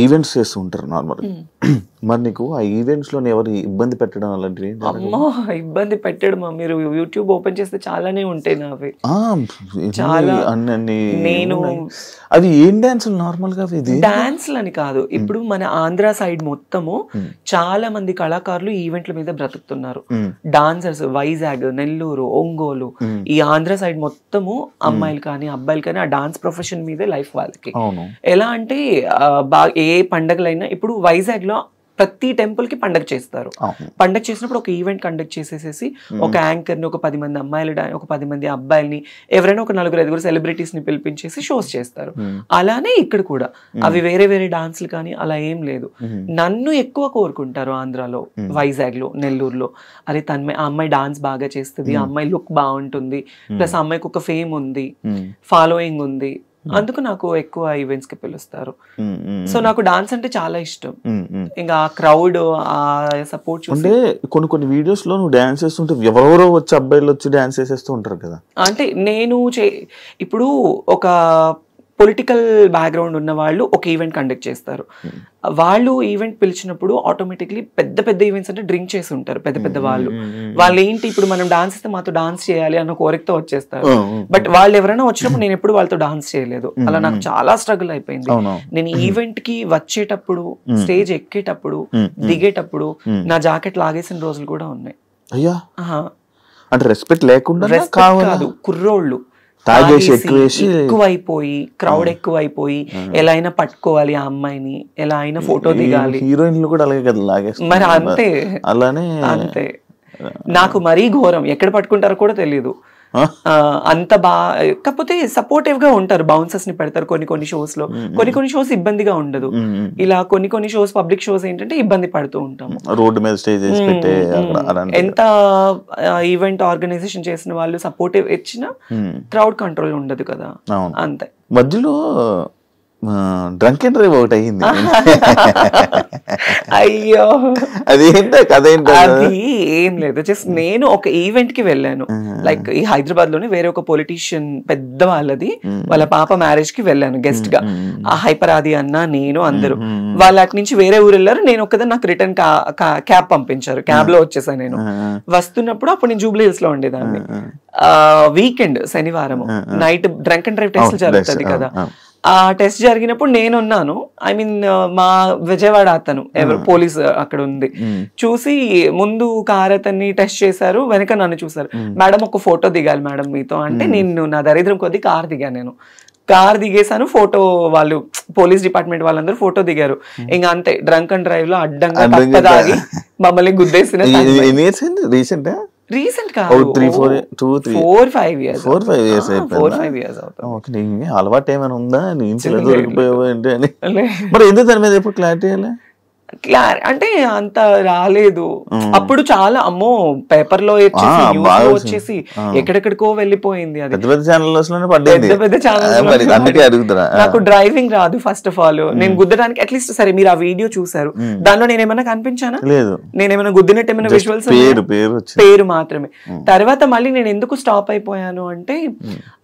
ఈవెంట్స్ చేస్తూ ఉంటారు నార్మల్, మరి నీకు ఆ ఈవెంట్స్ లో ఎవరు ఇబ్బంది పెట్టడం అలాంటివి? అమ్మో ఇబ్బంది పెట్టడం, మీరు యూట్యూబ్ ఓపెన్ చేస్తే చాలానే ఉంటాయి నావి. చాలా నేను అది ఏం డాన్స్ నార్మల్ గా డాన్స్లు అని కాదు, ఇప్పుడు మన ఆంధ్ర సైడ్ మొత్తము చాలా మంది కళాకారులు ఈవెంట్ల మీద బ్రతుకుతున్నారు, డాన్సర్స్. వైజాగ్, నెల్లూరు, ఒంగోలు, ఈ ఆంధ్ర సైడ్ మొత్తము అమ్మాయిలు కానీ అబ్బాయిలు కానీ ఆ డాన్స్ ప్రొఫెషన్ మీదే లైఫ్ వాళ్ళకి. ఎలా అంటే ఏ పండగలైనా, ఇప్పుడు వైజాగ్ లో ప్రతి టెంపుల్ కి పండగ చేస్తారు, పండగ చేసినప్పుడు ఒక ఈవెంట్ కండక్ట్ చేసేసేసి ఒక యాంకర్ ని, ఒక 10 మంది అమ్మాయిలు, ఒక 10 మంది అబ్బాయిల్ని, ఎవరైనా ఒక 4-5 సెలబ్రిటీస్ ని పిలిపించేసి షోస్ చేస్తారు. అలానే ఇక్కడ కూడా అవి వేరే వేరే డాన్స్లు కానీ అలా ఏం లేదు. నన్ను ఎక్కువ కోరుకుంటారు ఆంధ్రాలో, వైజాగ్ లో, నెల్లూరులో. అరే ఆ అమ్మాయి డాన్స్ బాగా చేస్తుంది, ఆ అమ్మాయి లుక్ బాగుంటుంది, ప్లస్ ఆ అమ్మాయికి ఒక ఫేమ్ ఉంది, ఫాలోయింగ్ ఉంది, అందుకు నాకు ఎక్కువ ఈవెంట్స్ కి పిలుస్తారు. సో నాకు డాన్స్ అంటే చాలా ఇష్టం. ఇంకా ఆ క్రౌడ్, ఆ సపోర్ట్ అంటే కొన్ని వీడియోస్ లో నువ్వు డాన్స్ చేస్తుంటే ఎవరెవరో వచ్చి అబ్బాయిలు వచ్చి డాన్స్ చేసేస్తూ ఉంటారు కదా. అంటే నేను ఇప్పుడు ఒక పొలిటికల్ బ్యాక్గ్రౌండ్ ఉన్న వాళ్ళు ఒక ఈవెంట్ కండక్ట్ చేస్తారు, వాళ్ళు ఈవెంట్ పిలిచినప్పుడు ఆటోమేటిక్లీ పెద్ద పెద్ద ఈవెంట్స్ అంటే డ్రింక్ చేసి ఉంటారు పెద్ద పెద్ద వాళ్ళు. వాళ్ళు ఏంటి, ఇప్పుడు మనం డాన్స్ ఇస్తే మాతో డాన్స్ చేయాలి అన్న కోరికతో వచ్చేస్తారు. బట్ వాళ్ళు ఎవరైనా వచ్చినప్పుడు నేను ఎప్పుడు వాళ్ళతో డాన్స్ చేయలేదు. అలా నాకు చాలా స్ట్రగుల్ అయిపోయింది. నేను ఈవెంట్ కి వచ్చేటప్పుడు, స్టేజ్ ఎక్కేటప్పుడు, దిగేటప్పుడు నా జాకెట్ లాగేసిన రోజులు కూడా ఉన్నాయి. అయ్యా, అంటే రెస్పెక్ట్ లేకుండా కాదు, కుర్రోళ్ళు ఎక్కువైపోయి, క్రౌడ్ ఎక్కువైపోయి, ఎలా అయినా పట్టుకోవాలి ఆ అమ్మాయిని, ఎలా అయినా ఫోటో దిగాలి. హీరోయిన్లు కూడా అలాగే కదా లాగేస్తారు. మరి అంతే, అలానే అంతే. నాకు మరీ ఘోరం, ఎక్కడ పట్టుకుంటారో కూడా తెలియదు. అంత కాకపోతే సపోర్టివ్ గా ఉంటారు, బౌన్సర్స్ ని పెడతారు కొన్ని షోస్ లో. కొన్ని షోస్ ఇబ్బందిగా ఉండదు. ఇలా కొన్ని షోస్, పబ్లిక్ షోస్ ఏంటంటే ఇబ్బంది పడుతూ ఉంటాము. రోడ్డు మీద స్టేజ్ ఎంత ఈవెంట్ ఆర్గనైజేషన్ చేసిన వాళ్ళు సపోర్టివ్ ఇచ్చినా క్రౌడ్ కంట్రోల్ ఉండదు కదా, అంతే. మధ్యలో డ్రంక్ అండ్ డ్రైవ్ ఒకటి అయ్యింది. అయ్యో, అదేంటో కదేంటో. అది ఏం లేదు, జస్ట్ నేను ఒక ఈవెంట్ కి వెళ్ళాను. లైక్ ఈ హైదరాబాద్ లోనే వేరే ఒక పొలిటీషియన్ పెద్ద వాళ్ళది, వాళ్ళ పాప మ్యారేజ్ కి వెళ్ళాను గెస్ట్ గా. ఆ హైపర్ ఆది అన్న, నేను, అందరూ. వాళ్ళు అటు నుంచి వేరే ఊరు వెళ్ళారు, నేను ఒక్కదాన్ని. నాకు రిటర్న్ క్యాబ్ పంపించారు, క్యాబ్ లో వచ్చేసాను. నేను వస్తున్నప్పుడు అప్పుడు నేను జూబ్లీ హిల్స్ లో ఉండేదాన్ని. వీకెండ్, శనివారం night drunk and drive test జరుగుతుంది కదా. ఆ టెస్ట్ జరిగినప్పుడు నేనున్నాను. ఐ మీన్ మా విజయవాడ అతను ఎవరు పోలీస్ అక్కడ ఉంది, చూసి ముందు కార్ అతన్ని టెస్ట్ చేశారు, వెనక నన్ను చూసారు. మేడం ఒక ఫోటో దిగాలి మేడం మీతో అంటే, నేను నా దరిద్రం కొద్ది కార్ దిగాను. నేను కార్ దిగేసాను, ఫోటో వాళ్ళు పోలీస్ డిపార్ట్మెంట్ వాళ్ళందరూ ఫోటో దిగారు. ఇంకా అంతే, డ్రంక్ అండ్ డ్రైవ్ లో అడ్డంగా తప్పదాగి మమ్మల్ని గుద్దేసిన. రీసెంట్ కాదు, 4-5 years అలవాటు ఏమైనా ఉందా? దొరికిపోయావు ఏంటి అని. మరి ఎందుకు దాని మీద ఎప్పుడు క్లారిటీ అంటే అంత రాలేదు అప్పుడు. చాలా అమ్మో పేపర్ లో వచ్చేసి ఎక్కడెక్కడికో వెళ్ళిపోయింది. అది పెద్ద పెద్ద ఛానల్. నాకు డ్రైవింగ్ రాదు ఫస్ట్ ఆఫ్ ఆల్. నేను గుద్దడానికి అట్లీస్ట్, సరే మీరు ఆ వీడియో చూసారు, దానిలో నేనేమైనా కనిపించానా? లేదు. నేనేమైనా గుద్దినట్టు ఏమైనా విజువల్స్? పేరు మాత్రమే. తర్వాత మళ్ళీ నేను ఎందుకు స్టాప్ అయిపోయాను అంటే,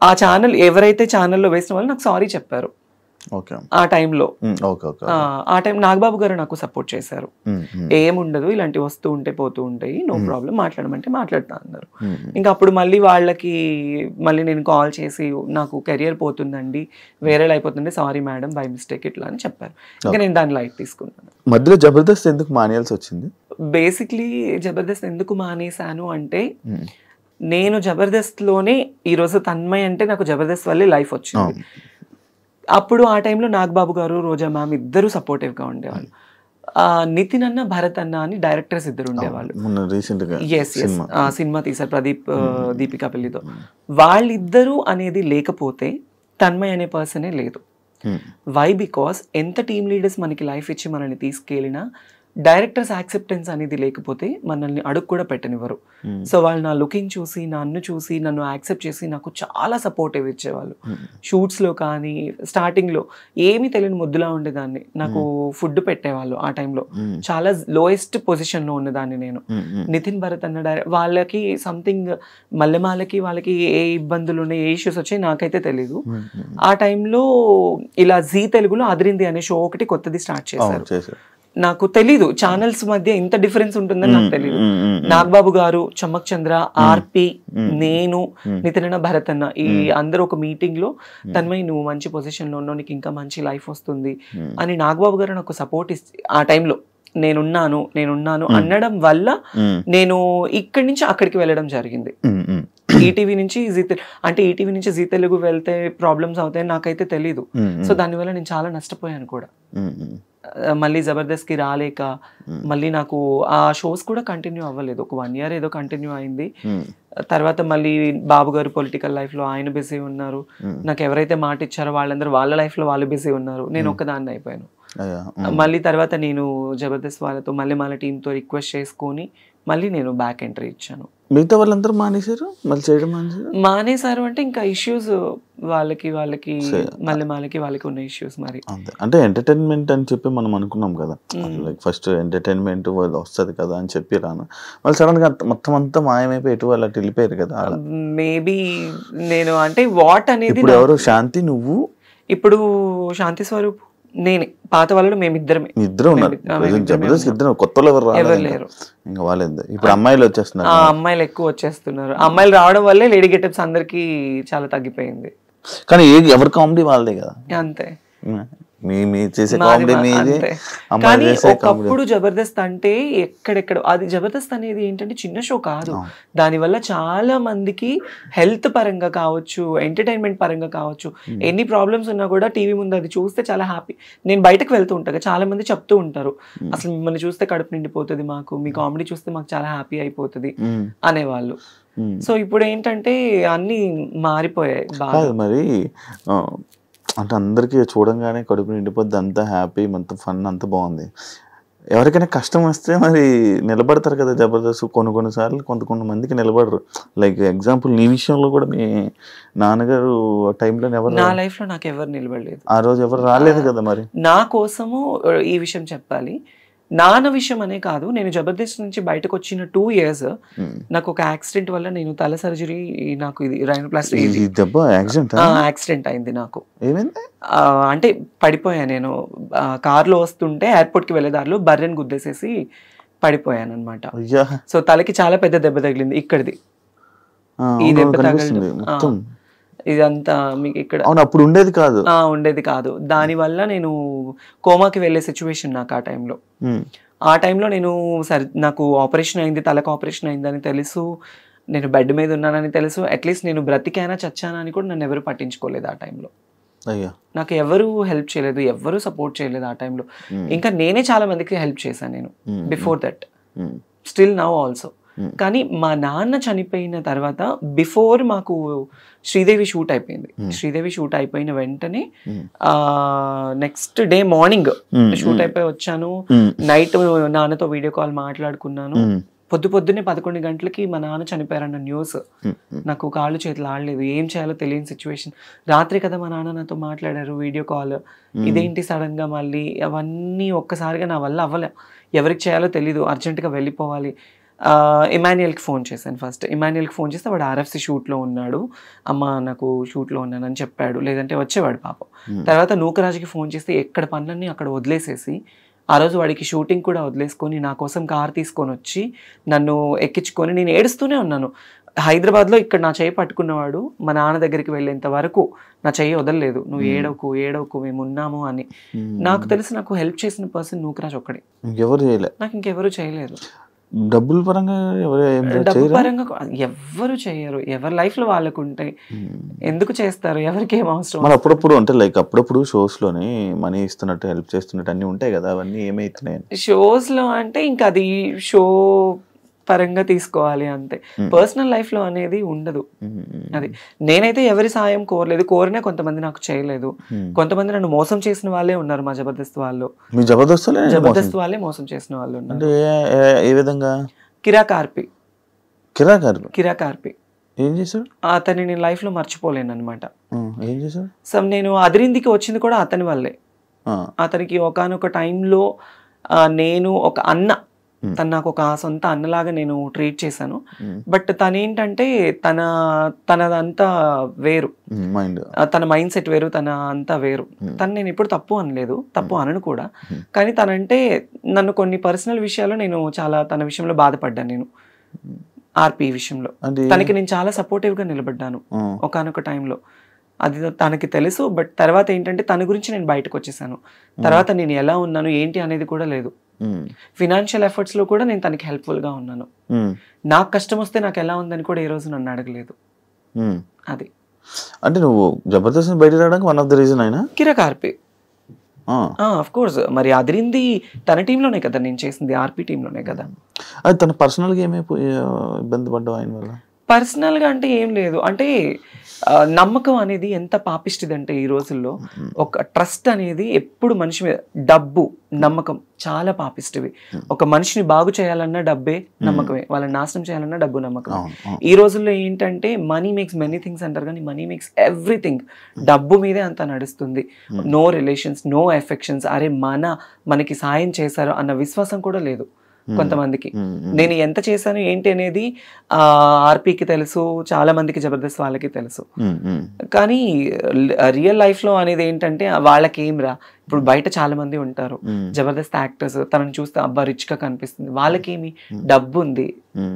ఆ ఛానల్ ఎవరైతే ఛానల్లో వేసిన వాళ్ళు నాకు సారీ చెప్పారు ఆ టైంలో. ఆ టైం నాగబాబు గారు నాకు సపోర్ట్ చేశారు. ఏముండదు, ఇలాంటివి వస్తూ ఉంటే పోతూ ఉంటాయి, నో ప్రాబ్లం, మాట్లాడమంటే మాట్లాడుతా అన్నారు. ఇంకా అప్పుడు మళ్ళీ వాళ్ళకి నేను కాల్ చేసి, నాకు కెరియర్ పోతుందండి, వేరే అయిపోతుంది, సారీ మేడం, బై మిస్టేక్ ఇట్లా అని చెప్పారు. ఇంకా నేను దాన్ని లైట్ తీసుకున్నాను. మధ్యలో జబర్దస్త్ ఎందుకు మానేయాల్సి వచ్చింది? బేసిక్లీ జబర్దస్త్ ఎందుకు మానేశాను అంటే, నేను జబర్దస్త్ లోనే ఈరోజు తన్మయ్ అంటే నాకు జబర్దస్త్ వల్లే లైఫ్ వచ్చింది. అప్పుడు ఆ టైంలో నాగబాబు గారు, రోజా మ్యామ్ ఇద్దరు సపోర్టివ్ గా ఉండేవాళ్ళు. నితిన్ అన్న, భరత్ అన్న అని డైరెక్టర్స్ ఇద్దరు ఉండేవాళ్ళు. సినిమా తీశారు ప్రదీప్, దీపికా పెళ్లితో. వాళ్ళిద్దరూ అనేది లేకపోతే తన్మయ్ అనే పర్సనే లేదు. వై? బికాస్ ఎంత టీమ్ లీడర్స్ మనకి లైఫ్ ఇచ్చి మనల్ని తీసుకెళ్ళినా డైరెక్టర్స్ యాక్సెప్టెన్స్ అనేది లేకపోతే మనల్ని అడుగు కూడా పెట్టనివ్వరు. సో వాళ్ళు నా లుకింగ్ చూసి నన్ను చూసి నన్ను యాక్సెప్ట్ చేసి నాకు చాలా సపోర్టివ్ ఇచ్చేవాళ్ళు. షూట్స్లో కానీ స్టార్టింగ్లో ఏమీ తెలియని ముద్దులా ఉండేదాన్ని. నాకు ఫుడ్ పెట్టేవాళ్ళు ఆ టైంలో. చాలా లోయెస్ట్ పొజిషన్లో ఉన్నదాన్ని నేను. నితిన్ భరత్ అన్న వాళ్ళకి సంథింగ్ మల్లెమాలకి వాళ్ళకి ఏ ఇబ్బందులు ఉన్నాయి, ఏ ఇష్యూస్ వచ్చాయి నాకైతే తెలీదు. ఆ టైంలో ఇలా జీ తెలుగులో అదిరింది అనే షో ఒకటి కొత్తది స్టార్ట్ చేశారు. నాకు తెలీదు ఛానల్స్ మధ్య ఇంత డిఫరెన్స్ ఉంటుందని నాకు తెలీదు. నాగబాబు గారు, చమ్మక్ చంద్ర, ఆర్పి, నేను, నితిన్ భరత్ అన్న ఈ అందరూ ఒక మీటింగ్ లో తన్మయ్ నువ్వు మంచి పొజిషన్ లో ఉన్నావు, నీకు ఇంకా మంచి లైఫ్ వస్తుంది అని నాగబాబు గారు నాకు సపోర్ట్ ఆ టైంలో నేనున్నాను అనడం వల్ల నేను ఇక్కడి నుంచి అక్కడికి వెళ్ళడం జరిగింది. ఈటీవీ నుంచి ఈటీవీ నుంచి జీ తెలుగు వెళ్తే ప్రాబ్లమ్స్ అవుతాయని నాకైతే తెలీదు. సో దానివల్ల నేను చాలా నష్టపోయాను కూడా. మళ్ళీ జబర్దస్త్ కి రాలేక మళ్ళీ నాకు ఆ షోస్ కూడా కంటిన్యూ అవ్వలేదు. ఒక 1 year ఏదో కంటిన్యూ అయింది. తర్వాత మళ్ళీ బాబు గారు పొలిటికల్ లైఫ్ లో ఆయన బిజీ ఉన్నారు. నాకు ఎవరైతే మాట ఇచ్చారో వాళ్ళందరూ వాళ్ళ లైఫ్ లో వాళ్ళు బిజీ ఉన్నారు. నేను ఒక్కదాన్ని అయిపోయాను. మళ్ళీ తర్వాత నేను జబర్దస్త్ వాళ్ళతో మళ్ళీ వాళ్ళ టీంతో రిక్వెస్ట్ చేసుకొని మళ్ళీ నేను బ్యాక్ ఎంట్రీ ఇచ్చాను. మిగతా వాళ్ళందరూ మానేశారు, మళ్ళీ చేయడం మానేశారు అంటే ఇంకా ఇష్యూస్ వాళ్ళకి వాళ్ళకి ఉన్న ఇష్యూస్. మరి అంటే ఎంటర్టైన్మెంట్ అని చెప్పి మనం అనుకున్నాం కదా, లైక్ ఫస్ట్ ఎంటర్టైన్మెంట్ వస్తుంది కదా అని చెప్పి రాను, వాళ్ళు సడన్ గా మొత్తం అంతా మాయమైపోయి ఎటు వాళ్ళు అటు వెళ్ళిపోయారు కదా. మేబీ నేను అంటే వాట్ అనేది ఇప్పుడు ఎవరు శాంతి, నువ్వు, ఇప్పుడు శాంతి స్వరూప్, నేనే. పాత వాళ్ళు మేమిద్దరమే. ఇద్దరు ఉన్నారు జబర్దస్త్, ఇద్దరు. కొత్త ఎవరు లేరు. ఇంకా వాళ్ళేంది ఇప్పుడు అమ్మాయిలు వచ్చేస్తున్నారు. అమ్మాయిలు ఎక్కువ వచ్చేస్తున్నారు. అమ్మాయిలు రావడం వల్లే లేడీ గెటప్స్ అందరికి చాలా తగ్గిపోయింది. కానీ ఎవరి కామెడీ వాళ్ళదే కదా. అంతే. కానీ ఒకప్పుడు జబర్దస్త్ అంటే ఎక్కడెక్కడ అది జబర్దస్త్ అనేది ఏంటంటే చిన్న షో కాదు. దానివల్ల చాలా మందికి హెల్త్ పరంగా కావచ్చు, ఎంటర్టైన్మెంట్ పరంగా కావచ్చు, ఎన్ని ప్రాబ్లమ్స్ ఉన్నా కూడా టీవీ ముందు అది చూస్తే చాలా హ్యాపీ. నేను బయటకు వెళ్తూ ఉంటాను, చాలా మంది చెప్తూ ఉంటారు అసలు మిమ్మల్ని చూస్తే కడుపు నిండిపోతుంది మాకు, మీ కామెడీ చూస్తే మాకు చాలా హ్యాపీ అయిపోతుంది అనేవాళ్ళు. సో ఇప్పుడు ఏంటంటే అన్ని మారిపోయాయి బాగా. మరి అంటే అందరికీ చూడంగానే కడుపు నిండిపోద్ది, అంతా హ్యాపీ, మొత్తం ఫన్, అంత బాగుంది. ఎవరికైనా కష్టం వస్తే మరి నిలబడతారు కదా జబర్దస్త్. కొన్నిసార్లు కొంతమందికి నిలబడరు. లైక్ ఎగ్జాంపుల్ నీ విషయంలో కూడా మీ నాన్నగారు టైంలో ఎవరు, నా లైఫ్ లో నాకు ఎవరు నిలబడలేదు. ఆ రోజు ఎవరు రాలేదు కదా. మరి నా కోసము ఈ విషయం చెప్పాలి, నాన్న విషయం అనే కాదు, నేను జబర్దస్త్ నుంచి బయటకు వచ్చిన 2 years నాకు ఒక యాక్సిడెంట్ వల్ల నేను తల సర్జరీ, నాకు ఇది రైనోప్లాస్టీ యాక్సిడెంట్ అయింది. నాకు అంటే పడిపోయా. నేను కార్లో వస్తుంటే ఎయిర్పోర్ట్ కి వెళ్ళే దారిలో బర్రెని గుద్దేసేసి పడిపోయాను అనమాట. సో తలకి చాలా పెద్ద దెబ్బ తగిలింది. ఇక్కడిది ఈ దెబ్బ తగిలింది. ఇదంతా మీకు ఇక్కడ అప్పుడు ఉండేది కాదు. దానివల్ల నేను కోమాకి వెళ్ళే సిచ్యువేషన్ నాకు ఆ టైంలో నేను నాకు ఆపరేషన్ అయింది, తలకు ఆపరేషన్ అయిందని తెలుసు, నేను బెడ్ మీద ఉన్నానని తెలుసు. అట్లీస్ట్ నేను బ్రతికైనా చచ్చానా అని కూడా నన్ను ఎవరు పట్టించుకోలేదు ఆ టైంలో. నాకు ఎవరు హెల్ప్ చేయలేదు, ఎవరు సపోర్ట్ చేయలేదు ఆ టైంలో. ఇంకా నేనే చాలా మందికి హెల్ప్ చేశాను నేను before that, still now also. కానీ మా నాన్న చనిపోయిన తర్వాత బిఫోర్ మాకు శ్రీదేవి షూట్ అయిపోయింది. శ్రీదేవి షూట్ అయిపోయిన వెంటనే నెక్స్ట్ డే మార్నింగ్ షూట్ అయిపోయి వచ్చాను. నైట్ నాన్నతో వీడియో కాల్ మాట్లాడుకున్నాను. పొద్దున్నే 11 గంటలకి మా నాన్న చనిపోయారన్న న్యూస్. నాకు కాళ్ళు చేతులు ఆడలేదు, ఏం చేయాలో తెలియని సిచ్యువేషన్. రాత్రి కదా మా నాన్న నాతో మాట్లాడారు వీడియో కాల్. ఇదేంటి సడన్ గా మళ్ళీ అవన్నీ ఒక్కసారిగా నా వల్ల అవ్వలే. ఎవరికి చేయాలో తెలీదు, అర్జెంటుగా వెళ్ళిపోవాలి. ఇమాన్యుయల్కి ఫోన్ చేశాను. ఫస్ట్ ఇమాన్యుయల్కి ఫోన్ చేస్తే వాడు RFC షూట్లో ఉన్నాడు, అమ్మ నాకు షూట్లో ఉన్నానని చెప్పాడు, లేదంటే వచ్చేవాడు పాపం. తర్వాత నూకరాజుకి ఫోన్ చేస్తే ఎక్కడ పనులన్నీ అక్కడ వదిలేసేసి ఆ రోజు వాడికి షూటింగ్ కూడా వదిలేసుకొని నా కోసం కార్ తీసుకొని వచ్చి నన్ను ఎక్కించుకొని నేను ఏడుస్తూనే ఉన్నాను. హైదరాబాద్లో ఇక్కడ నా చెయ్యి పట్టుకున్నవాడు మా నాన్న దగ్గరికి వెళ్ళేంత వరకు నా చెయ్యి వదలలేదు. నువ్వు ఏడవకు మేము ఉన్నాము అని. నాకు తెలిసి నాకు హెల్ప్ చేసిన పర్సన్ నూకరాజ్ ఒక్కడే, నాకు ఇంకెవరు చేయలేదు. డబ్బుల పరంగా ఎవ్వరు చేయరు. ఎవరి లైఫ్ లో వాళ్ళకు ఉంటాయి, ఎందుకు చేస్తారు, ఎవరికి ఏం అవసరం. మరి అప్పుడప్పుడు అంటే లైక్ అప్పుడప్పుడు షోస్ లోని మనీ ఇస్తున్నట్టు హెల్ప్ చేస్తున్నట్టు అన్ని ఉంటాయి కదా, అవన్నీ ఏమైతున్నాయి షోస్ లో? అంటే ఇంకా అది షో పరంగా తీసుకోవాలి అంతే. పర్సనల్ లైఫ్ లో అనేది ఉండదు. అది నేనైతే ఎవరి సాయం కోరలేదు, కోరినా కొంతమంది నాకు చేయలేదు. కొంతమంది నన్ను మోసం చేసిన వాళ్ళే ఉన్నారు మా జబర్దస్త్ వాళ్ళు. జబర్దస్త్ వాళ్ళే మోసం చేసిన వాళ్ళు ఉన్నారు. ఏ విధంగా? కిరాకార్పి ఏం చేశాడు? అతన్ని నేను లైఫ్ లో మర్చిపోలేను అనమాట. ఏం చేశాడు? సో నేను అదిరిందికి వచ్చింది కూడా అతని వల్లే. అతనికి ఒకానొక టైంలో నేను ఒక అన్న, తను నాకు ఒక సొంత అన్నలాగా నేను ట్రీట్ చేశాను. బట్ తనేంటంటే తనదంతా వేరు, తన మైండ్ సెట్ వేరు, తన అంతా వేరు. తను నేను ఎప్పుడు తప్పు అనలేదు, తప్పు అనను కూడా. కానీ తనంటే నన్ను కొన్ని పర్సనల్ విషయాలు నేను చాలా తన విషయంలో బాధపడ్డాను. నేను ఆర్పి విషయంలో తనకి నేను చాలా సపోర్టివ్ గా నిలబడ్డాను ఒకానొక టైంలో. అది తనకి తెలుసు. బట్ తర్వాత ఏంటంటే తన గురించి నేను బయటకు వచ్చేసాను. తర్వాత నేను ఎలా ఉన్నాను ఏంటి అనేది కూడా లేదు. ఫినాన్షియల్ ఎఫర్ట్స్ లో కూడా నేను తనకి హెల్ప్ఫుల్ గా ఉన్నాను. నాకు కష్టం వస్తే నాకు ఎలా ఉందని కూడా ఈ రోజు నన్ను అడగలేదు. అది అంటే నువ్వు జబర్దస్త్ బయట రావడానికి వన్ ఆఫ్ ద రీజన్ అయినా కిరాకార్పి. ఆఫ్ కోర్స్, మరి అదిరింది తన టీంలోనే కదా నేను చేసింది, ఆర్పి టీంలోనే కదా. అది తన పర్సనల్ గా ఏమైపోయి ఇబ్బంది పడ్డావు ఆయన వల్ల? పర్సనల్ గా అంటే ఏం లేదు. అంటే నమ్మకం అనేది ఎంత పాపిష్టిది అంటే ఈ రోజుల్లో ఒక ట్రస్ట్ అనేది ఎప్పుడు మనిషి మీద, డబ్బు నమ్మకం చాలా పాపిష్టివి. ఒక మనిషిని బాగు చేయాలన్నా డబ్బే నమ్మకమే, వాళ్ళని నాశనం చేయాలన్నా డబ్బు నమ్మకం. ఈ రోజుల్లో ఏంటంటే మనీ మేక్స్ మెనీ థింగ్స్ అంటారు, కానీ మనీ మేక్స్ ఎవ్రీథింగ్. డబ్బు మీదే అంత నడుస్తుంది. No relations, no affections. అరే మనకి సాయం చేశారు అన్న విశ్వాసం కూడా లేదు కొంతమందికి. నేను ఎంత చేశాను ఏంటి అనేది ఆర్పీకి తెలుసు, చాలా మందికి జబర్దస్త్ వాళ్ళకి తెలుసు. కానీ రియల్ లైఫ్ లో అనేది ఏంటంటే వాళ్ళకి ఏం రా, ఇప్పుడు బయట చాలా మంది ఉంటారు జబర్దస్త్ యాక్టర్స్, తనని చూస్తే అబ్బా రిచ్ గా కనిపిస్తుంది. వాళ్ళకేమి డబ్బు ఉంది,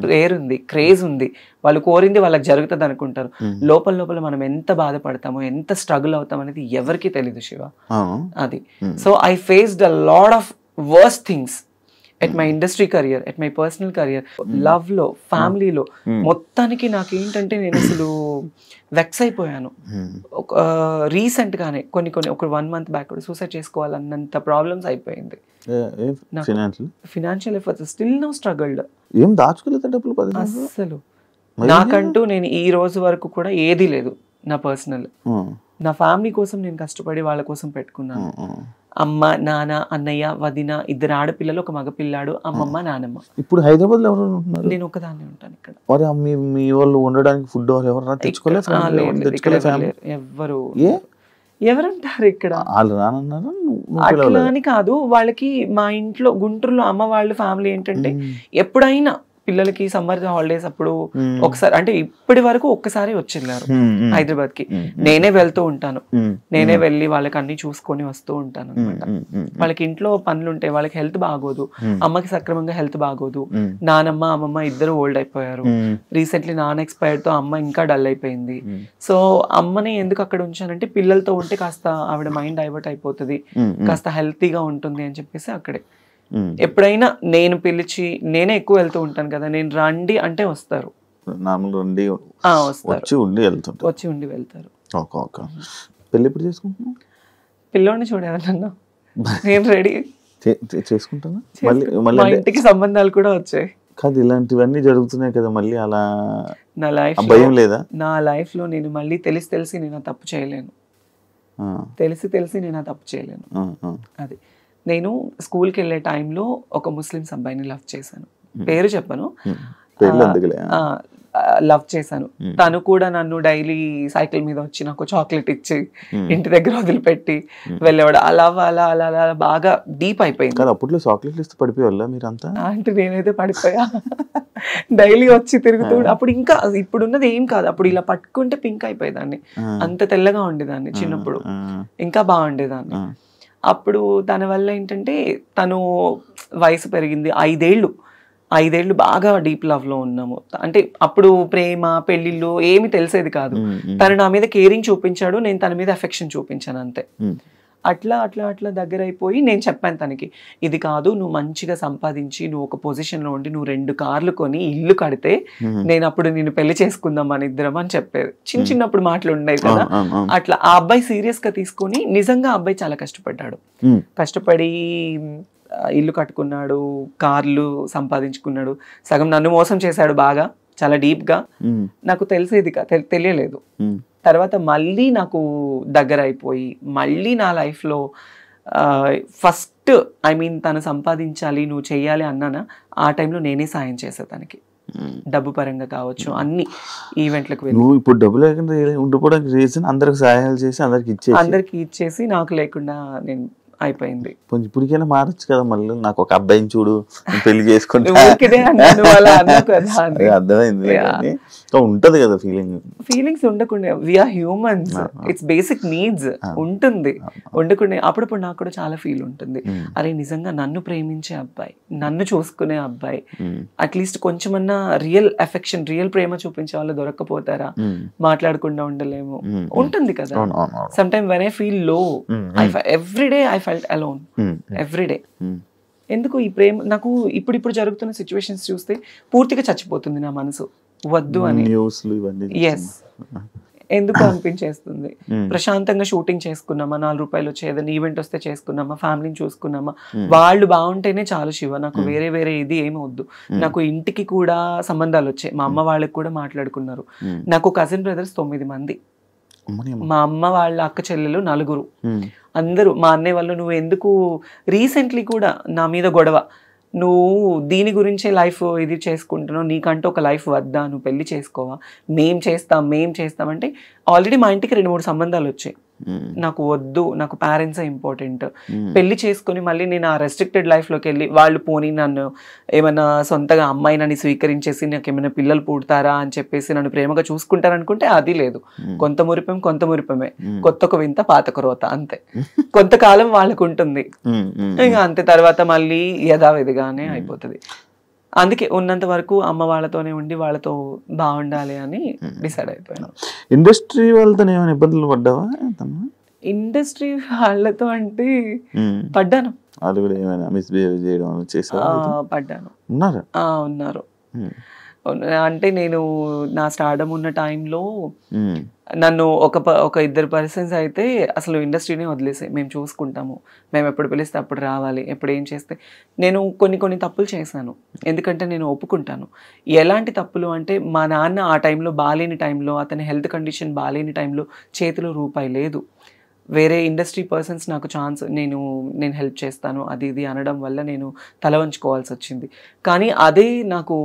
పేరుంది, క్రేజ్ ఉంది, వాళ్ళు కోరింది వాళ్ళకి జరుగుతుంది అనుకుంటారు. లోపల లోపల మనం ఎంత బాధపడతామో, ఎంత స్ట్రగుల్ అవుతాం అనేది ఎవరికి తెలీదు శివ. అది so I faced a lot of worst things at my industry career, at my personal career, love లో, ఫ్యామిలీలో. మొత్తానికి నాకు ఏంటంటే నేను అసలు వెక్స్ అయిపోయాను. రీసెంట్ గానే ఒక 1 month బ్యాక్ సూసైడ్ చేసుకోవాలన్నంత ప్రాబ్లమ్స్ అయిపోయింది. Financial efforts still no struggled. ఏం దాచుకోలేదు డబ్బులు అసలు. నాకంటూ నేను ఈ రోజు వరకు కూడా ఏది లేదు నా పర్సనల్. నా ఫ్యామిలీ కోసం నేను కష్టపడి వాళ్ళ కోసం పెట్టుకున్నాను. అమ్మ, నాన్న, అన్నయ్య, వదిన, 2 ఆడపిల్లలు, 1 మగపిల్లాడు, అమ్మమ్మ, నానమ్మ. ఇప్పుడు హైదరాబాద్ లో ఎవరు ఉంటున్నారు? నేను ఒకదాన్ని ఉంటాను ఇక్కడ. మీ వాళ్ళు ఉండడానికి ఫుడ్ ఎవరు తెచ్చుకోలేదు? ఎవరంటారు ఇక్కడ? అట్లా అని కాదు, వాళ్ళకి మా ఇంట్లో గుంటూరులో అమ్మ వాళ్ళ ఫ్యామిలీ ఏంటంటే ఎప్పుడైనా పిల్లలకి సమ్మర్ హాలిడేస్ అప్పుడు ఒకసారి, అంటే ఇప్పటి వరకు ఒక్కసారి వచ్చేళ్ళారు హైదరాబాద్ కి. నేనే వెళ్తూ ఉంటాను, నేనే వెళ్ళి వాళ్ళకి అన్ని చూసుకొని వస్తూ ఉంటాను అనమాట. వాళ్ళకి ఇంట్లో పనులు ఉంటాయి, వాళ్ళకి హెల్త్ బాగోదు, అమ్మకి సక్రమంగా హెల్త్ బాగోదు. నానమ్మ, అమ్మమ్మ ఇద్దరు ఓల్డ్ అయిపోయారు. రీసెంట్లీ నాన్న ఎక్స్పైర్డ్ తో అమ్మ ఇంకా డల్ అయిపోయింది. సో అమ్మని ఎందుకు అక్కడ ఉంచానంటే పిల్లలతో ఉంటే కాస్త ఆవిడ మైండ్ డైవర్ట్ అయిపోతుంది, కాస్త హెల్తీగా ఉంటుంది అని చెప్పేసి అక్కడే. ఎప్పుడైనా నేను పిలిచి, నేనే ఎక్కువ వెళ్తూ ఉంటాను కదా, నేను రండి అంటే వస్తారు, వచ్చి ఉండి వెళ్తారు. పిల్లోని చూడేవాళ్ళన్నా నేను రెడీ చేసుకుంటాను. మా ఇంటికి సంబంధాలు కూడా వచ్చాయి. కాదు, ఇలాంటివన్నీ జరుగుతున్నాయి కదా, మళ్ళీ అలా నా లైఫ్ భయం లేదా? నా లైఫ్ లో నేను మళ్ళీ తెలిసి నేను తప్పు చేయలేను. తెలిసి నేను తప్పు చేయలేను. అది నేను స్కూల్కి వెళ్ళే టైంలో ఒక ముస్లిమ్స్ అబ్బాయిని లవ్ చేశాను. పేరు చెప్పను, లవ్ చేశాను. తను కూడా నన్ను డైలీ సైకిల్ మీద వచ్చి నాకు చాక్లెట్ ఇచ్చి ఇంటి దగ్గర వదిలిపెట్టి వెళ్ళేవాడు. అలా అలా అలా అలా బాగా డీప్ అయిపోయింది. అప్పట్లో చాక్లెట్లు ఇస్తే పడిపోయేవాళ్ళ మీరంతా? అంటే నేనైతే పడిపోయా. డైలీ వచ్చి తిరుగుతూ, అప్పుడు ఇంకా ఇప్పుడున్నది ఏం కాదు, అప్పుడు ఇలా పట్టుకుంటే పింక్ అయిపోయేదాన్ని, అంత తెల్లగా ఉండేదాన్ని చిన్నప్పుడు, ఇంకా బాగుండేదాన్ని. అప్పుడు తన వల్ల ఏంటంటే తను వయసు పెరిగింది, 5 ఏళ్ళు బాగా డీప్ లవ్ లో ఉన్నాము. అంటే అప్పుడు ప్రేమ, పెళ్లిళ్ళు ఏమి తెలిసేది కాదు. తను నా మీద కేరింగ్ చూపించాడు, నేను తన మీద అఫెక్షన్ చూపించాను అంతే. అట్లా అట్లా అట్లా దగ్గర అయిపోయి నేను చెప్పాను తనకి, ఇది కాదు, నువ్వు మంచిగా సంపాదించి నువ్వు ఒక పొజిషన్ లో ఉండి నువ్వు 2 కార్లు కొని ఇల్లు కడితే నేను అప్పుడు నిన్ను పెళ్లి చేసుకుందాం మన ఇద్దరం అని చెప్పేది. చిన్నప్పుడు మాటలు ఉండేవి కదా. అట్లా ఆ అబ్బాయి సీరియస్ గా తీసుకొని, నిజంగా అబ్బాయి చాలా కష్టపడ్డాడు. కష్టపడి ఇల్లు కట్టుకున్నాడు, కార్లు సంపాదించుకున్నాడు, సగం నన్ను మోసం చేశాడు బాగా, చాలా డీప్గా. నాకు తెలియలేదు. తర్వాత మళ్ళీ నాకు దగ్గర అయిపోయి మళ్ళీ నా లైఫ్లో ఫస్ట్ తను సంపాదించాలి, నువ్వు చెయ్యాలి అన్నానా, ఆ టైంలో నేనే సాయం చేసే తనకి, డబ్బు పరంగా కావచ్చు, అన్ని ఈవెంట్లకు వెళ్ళి. నువ్వు ఇప్పుడు డబ్బు లేకుండా ఉండిపోవడానికి రీజన్ అందరికి సహాయాలు చేసి అందరికి ఇచ్చేసి నాకు లేకుండా నేను అయిపోయింది. ఇప్పటికైనా మారచ్చు కదా, మళ్ళీ నాకు ఒక అబ్బాయిని చూడు, పెళ్లి చేసుకుంటే అర్థమైంది. ఉంటది కదా ఫీలింగ్స్ ఉండకుండా, we're humans, it's basic needs ఉంటుంది. ఉండకుండా అప్పుడప్పుడు నాకు కూడా చాలా ఫీల్ ఉంటుంది, అరే నిజంగా నన్ను ప్రేమించే అబ్బాయి, నన్ను చూసుకునే అబ్బాయి, అట్లీస్ట్ కొంచెమన్నా రియల్ అఫెక్షన్, రియల్ ప్రేమ చూపించే వాళ్ళు దొరక్కపోతారా, మాట్లాడకుండా ఉండలేము, ఉంటుంది కదా. Some time when I feel low, everyday I felt alone, everyday. ఎందుకు ఈ ప్రేమ నాకు ఇప్పుడు జరుగుతున్న సిచ్యువేషన్స్ చూస్తే పూర్తిగా చచ్చిపోతుంది నా మనసు, వద్దు అని. ఎస్, ఎందుకు అనిపించేస్తుంది. ప్రశాంతంగా షూటింగ్ చేసుకున్నామా, 4 రూపాయలు వచ్చే ఏదైనా ఈవెంట్ వస్తే చేసుకున్నామా, ఫ్యామిలీని చూసుకున్నామా, వాళ్ళు బాగుంటేనే చాలు శివ, నాకు వేరే ఇది ఏమి వద్దు. నాకు ఇంటికి కూడా సంబంధాలు వచ్చాయి, మా అమ్మ వాళ్ళకి కూడా మాట్లాడుకున్నారు. నాకు కజిన్ బ్రదర్స్ 9 మంది, మా అమ్మ వాళ్ళ అక్క చెల్లెలు 4, అందరూ. మా అన్నయ్య వాళ్ళు నువ్వు ఎందుకు, రీసెంట్లీ కూడా నా మీద గొడవ, నువ్వు దీని గురించే లైఫ్ ఇది చేసుకుంటున్నావు, నీకంటూ ఒక లైఫ్ వద్దా, నువ్వు పెళ్లి చేసుకోవా, మేం చేస్తాం అంటే ఆల్రెడీ మా ఇంటికి 2-3 సంబంధాలు వచ్చాయి. నాకు వద్దు, నాకు పేరెంట్సే ఇంపార్టెంట్. పెళ్లి చేసుకుని మళ్ళీ నేను ఆ రెస్ట్రిక్టెడ్ లైఫ్లోకి వెళ్ళి వాళ్ళు పోనీ నన్ను ఏమైనా సొంతగా అమ్మాయి నన్ను స్వీకరించేసి నాకు ఏమైనా పిల్లలు పుడతారా అని చెప్పేసి నన్ను ప్రేమగా చూసుకుంటారనుకుంటే అది లేదు. కొంత మురిపమే, కొత్త వింత పాత రోత, అంతే. కొంతకాలం వాళ్ళకు ఉంటుంది, ఇంకా అంతే. తర్వాత మళ్ళీ యథావిధిగానే అయిపోతుంది. అందుకే ఉన్నంత వరకు అమ్మ వాళ్ళతోనే ఉండి వాళ్ళతో బాగుండాలి అని డిసైడ్ అయిపోయాను. ఇండస్ట్రీ వాళ్ళతో ఏమైనా ఇబ్బందులు పడ్డావా? ఇండస్ట్రీ వాళ్ళతో అంటే పడ్డాను, పడ్డాను. ఉన్నారు. అంటే నేను నా స్టార్డమ్ ఉన్న టైంలో నన్ను ఒక 2 పర్సన్స్ అయితే అసలు ఇండస్ట్రీనే వదిలేసాయి, మేము చూసుకుంటాము, మేము ఎప్పుడు పిలిస్తే అప్పుడు రావాలి, ఎప్పుడు ఏం చేస్తే. నేను కొన్ని తప్పులు చేశాను, ఎందుకంటే నేను ఒప్పుకుంటాను. ఎలాంటి తప్పులు అంటే, మా నాన్న ఆ టైంలో బాలేని టైంలో, అతని హెల్త్ కండిషన్ బాలేని టైంలో చేతిలో రూపాయి లేదు. వేరే ఇండస్ట్రీ పర్సన్స్ నాకు ఛాన్స్, నేను హెల్ప్ చేస్తాను అది ఇది అనడం వల్ల నేను తల వంచుకోవాల్సి వచ్చింది. కానీ అదే నాకు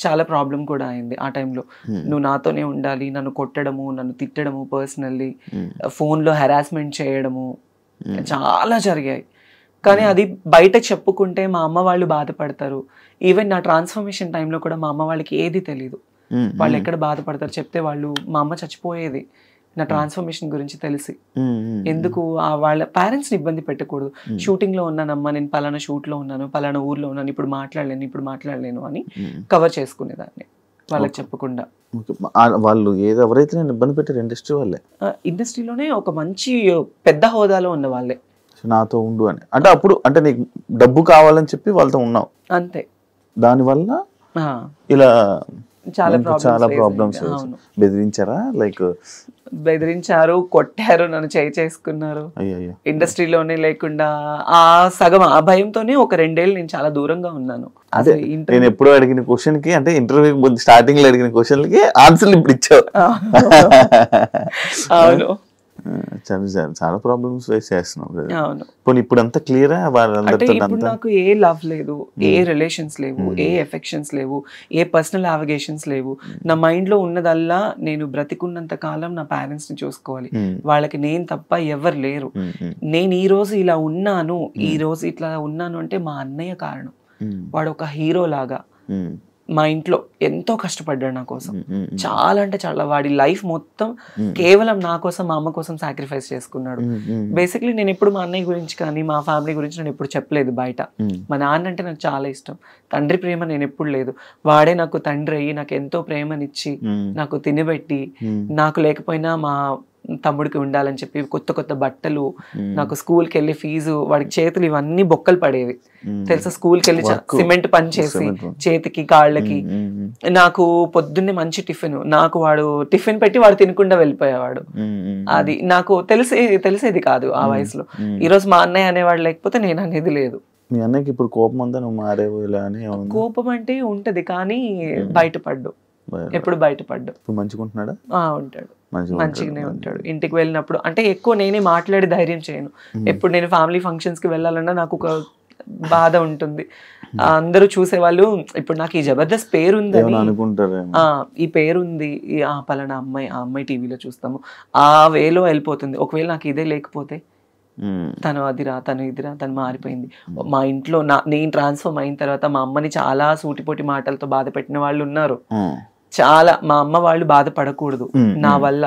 చాలా ప్రాబ్లం కూడా అయింది ఆ టైంలో. నువ్వు నాతోనే ఉండాలి, నన్ను కొట్టడము, నన్ను తిట్టడము, పర్సనల్లీ ఫోన్లో హెరాస్మెంట్ చేయడము చాలా జరిగాయి. కానీ అది బయట చెప్పుకుంటే మా అమ్మ వాళ్ళు బాధపడతారు. ఈవెన్ నా ట్రాన్స్ఫర్మేషన్ టైంలో కూడా మా అమ్మ వాళ్ళకి ఏది తెలీదు, వాళ్ళు ఎక్కడ బాధపడతారు చెప్తే. మా అమ్మ చచ్చిపోయేది నా ట్రాన్స్ఫర్మేషన్ గురించి తెలిసి. ఎందుకు వాళ్ళ పేరెంట్స్ని ఇబ్బంది పెట్టకూడదు. షూటింగ్లో ఉన్నానమ్మా, నేను పలానా షూట్లో ఉన్నాను, పలానా ఊర్లో ఉన్నాను, ఇప్పుడు మాట్లాడలేను అని కవర్ చేసుకునేదాన్ని వాళ్ళకి చెప్పకుండా. వాళ్ళు ఎవరైతే నేను ఇబ్బంది పెట్టారు ఇండస్ట్రీలోనే ఒక మంచి పెద్ద హోదాలో ఉన్న వాళ్ళే నాతో ఉండు అని. అంటే అప్పుడు అంటే నీకు డబ్బు కావాలని చెప్పి వాళ్ళతో ఉన్నావు అంతే, దానివల్ల ఇలా చాలా ప్రాబ్లమ్స్. బెదిరించారా? బెదిరించారు, కొట్టారు, నన్ను చేసుకున్నారు. ఇండస్ట్రీలోనే లేకుండా ఆ సగం ఆ భయంతోనే ఒక 2 ఏళ్ళు నేను చాలా దూరంగా ఉన్నాను. అదే నేను ఎప్పుడో అడిగిన క్వశ్చన్ కి, అంటే ఇంటర్వ్యూ స్టార్టింగ్ లో అడిగిన క్వశ్చన్లకి ఆన్సర్లు ఇప్పుడు ఇచ్చావు. అవును, చాలా ప్రాబ్లమ్స్ ఫేస్ చేస్తున్నావు. ఇప్పుడు అంతా క్లియర్? నాకు ఏ లవ్ లేదు, ఏ రిలేషన్స్ లేవు, ఏ ఎఫెక్షన్స్ లేవు, ఏ పర్సనల్ అలిగేషన్స్ లేవు. నా మైండ్ లో ఉన్నదల్లా నేను బ్రతికున్నంత కాలం నా పేరెంట్స్ ని చూసుకోవాలి, వాళ్ళకి నేను తప్ప ఎవరు లేరు. నేను ఈ రోజు ఇలా ఉన్నాను, ఈ రోజు ఇట్లా ఉన్నాను అంటే మా అన్నయ్య కారణం. వాడు ఒక హీరో లాగా మా ఇంట్లో ఎంతో కష్టపడ్డాడు నా కోసం, చాలా అంటే చాలా. వాడి లైఫ్ మొత్తం కేవలం నా కోసం, మా అమ్మ కోసం సాక్రిఫైస్ చేసుకున్నాడు. బేసిక్లీ నేను ఎప్పుడు మా అన్నయ్య గురించి కానీ మా ఫ్యామిలీ గురించి నేను ఎప్పుడు చెప్పలేదు బయట. మా నాన్న అంటే నాకు చాలా ఇష్టం, తండ్రి ప్రేమ నేను ఎప్పుడు లేదు. వాడే నాకు తండ్రి అయ్యి నాకు ఎంతో ప్రేమనిచ్చి నాకు తినబెట్టి, నాకు లేకపోయినా మా తమ్ముడికి ఉండాలని చెప్పి కొత్త బట్టలు, నాకు స్కూల్కి వెళ్ళి ఫీజు, వాడికి చేతులు ఇవన్నీ బొక్కలు పడేవి తెలుసా. స్కూల్కి వెళ్ళి సిమెంట్ పని చేసి చేతికి కాళ్ళకి, నాకు పొద్దున్నే మంచి టిఫిన్, నాకు వాడు టిఫిన్ పెట్టి వాడు తినకుండా వెళ్ళిపోయేవాడు. అది నాకు తెలిసేది కాదు ఆ వయసులో. ఈరోజు మా అన్నయ్య అనేవాడు లేకపోతే నేను అనేది లేదు. మీ అన్నకి ఇప్పుడు కోపం ఉందా నువ్వు మారేవు ఇలా అని ఏమన్నా? కోపం అంటే ఉంటది కానీ బయటపడ్డు, ఎప్పుడు బయటపడ్డు. ఇప్పుడు మంచిగుంటున్నాడా? ఉంటాడు, మంచిగానే ఉంటాడు. ఇంటికి వెళ్ళినప్పుడు అంటే ఎక్కువ నేనే మాట్లాడి ధైర్యం చేయను. ఎప్పుడు నేను ఫ్యామిలీ ఫంక్షన్స్ కి వెళ్ళాలన్నా నాకు ఒక బాధ ఉంటుంది. అందరూ చూసేవాళ్ళు ఇప్పుడు నాకు ఈ జబర్దస్త్ పేరు ఉందని అనుకుంటారు, ఈ పేరుంది, ఆ పలానా అమ్మాయి, ఆ అమ్మాయి టీవీలో చూస్తాము, ఆ వేలో వెళ్ళిపోతుంది. ఒకవేళ నాకు ఇదే లేకపోతే తను అదిరా, తను ఇదిరా, తను మారిపోయింది. మా ఇంట్లో నేను ట్రాన్స్ఫర్మ్ అయిన తర్వాత మా అమ్మని చాలా సూటిపోటి మాటలతో బాధ పెట్టిన వాళ్ళు ఉన్నారు. చాలా మా అమ్మ వాళ్ళు బాధపడకూడదు నా వల్ల.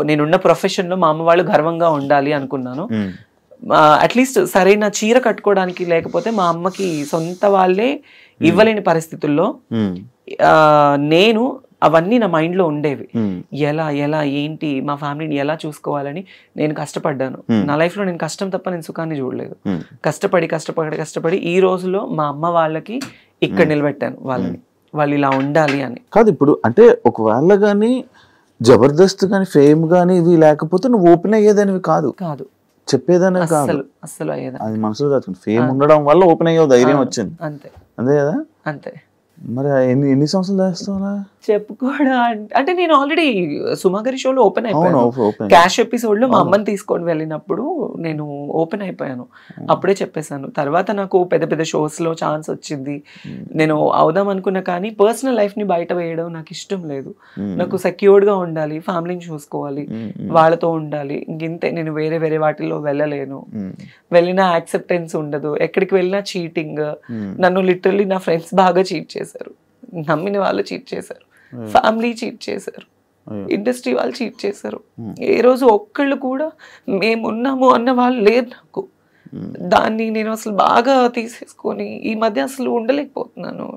నేనున్న ప్రొఫెషన్ లో మా అమ్మ వాళ్ళు గర్వంగా ఉండాలి అనుకున్నాను. అట్లీస్ట్ సరైన చీర కట్టుకోవడానికి లేకపోతే మా అమ్మకి సొంత వాళ్ళే ఇవ్వలేని పరిస్థితుల్లో నేను అవన్నీ నా మైండ్ లో ఉండేవి. ఎలా ఎలా ఏంటి మా ఫ్యామిలీని ఎలా చూసుకోవాలని నేను కష్టపడ్డాను. నా లైఫ్ లో నేను కష్టం తప్ప నేను సుఖాన్ని చూడలేదు. కష్టపడి ఈ రోజులో మా అమ్మ వాళ్ళకి ఇక్కడ నిలబెట్టాను వాళ్ళని, వాళ్ళు ఇలా ఉండాలి అని. కాదు ఇప్పుడు అంటే ఒకవేళ గానీ జబర్దస్త్ గానీ ఫేమ్ గానీ ఇవి లేకపోతే నువ్వు ఓపెన్ అయ్యేదానివి కాదు, చెప్పేదానే కాదు, అస్సలు అయ్యేదా. అది మనసులో దాచుకుంది. ఫేమ్ ఉండడం వల్ల ఓపెన్ అయ్యే ధైర్యం వచ్చింది, అంతే కదా. అంతే. మరి ఎన్ని సంవత్సరాలు చేస్తావా చెప్పుకోవడం అంటే నేను ఆల్రెడీ సుమాగరి షోలో ఓపెన్ అయిపోయాను. క్యాష్ ఎపిసోడ్ లో మా అమ్మని తీసుకొని వెళ్ళినప్పుడు నేను ఓపెన్ అయిపోయాను, అప్పుడే చెప్పేశాను. తర్వాత నాకు పెద్ద పెద్ద షోస్ లో ఛాన్స్ వచ్చింది, నేను అవుదాం అనుకున్నా. కానీ పర్సనల్ లైఫ్ ని బయట వేయడం నాకు ఇష్టం లేదు. నాకు సెక్యూర్డ్ గా ఉండాలి, ఫ్యామిలీని చూసుకోవాలి, వాళ్ళతో ఉండాలి. ఇంతే, నేను వేరే వేరే వాటిల్లో వెళ్ళలేను. వెళ్ళినా యాక్సెప్టెన్స్ ఉండదు, ఎక్కడికి వెళ్ళినా చీటింగ్. నన్ను లిటరల్లీ నా ఫ్రెండ్స్ బాగా చీట్ చేశారు, నమ్మిన వాళ్ళు చీట్ చేశారు, ఫ్యామిలీ చీట్ చేశారు, ఇండస్ట్రీ వాళ్ళు చీట్ చేశారు. ఏ రోజు ఒక్కళ్ళు కూడా మేమున్నాము అన్న వాళ్ళు లేరు నాకు. దాన్ని నేను అసలు బాగా తీసేసుకొని ఈ మధ్య అసలు ఉండలేకపోతున్నాను.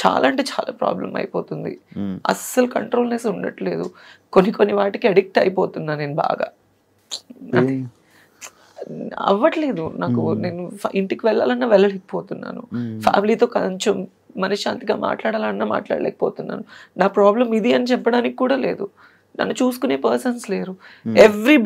చాలా అంటే చాలా ప్రాబ్లం అయిపోతుంది, అస్సలు కంట్రోల్నెస్ ఉండట్లేదు. కొన్ని వాటికి అడిక్ట్ అయిపోతున్నా నేను బాగా. అవ్వట్లేదు నాకు, నేను ఇంటికి వెళ్ళాలన్నా వెళ్ళలేకపోతున్నాను, ఫ్యామిలీతో కొంచెం మనశ్శాంతిగా మాట్లాడాలన్నా మాట్లాడలేకపోతున్నాను. నా ప్రాబ్లం ఇది అని చెప్పడానికి కూడా లేదు, నన్ను చూసుకునే పర్సన్స్ లేరు. ఎవ్రీబడి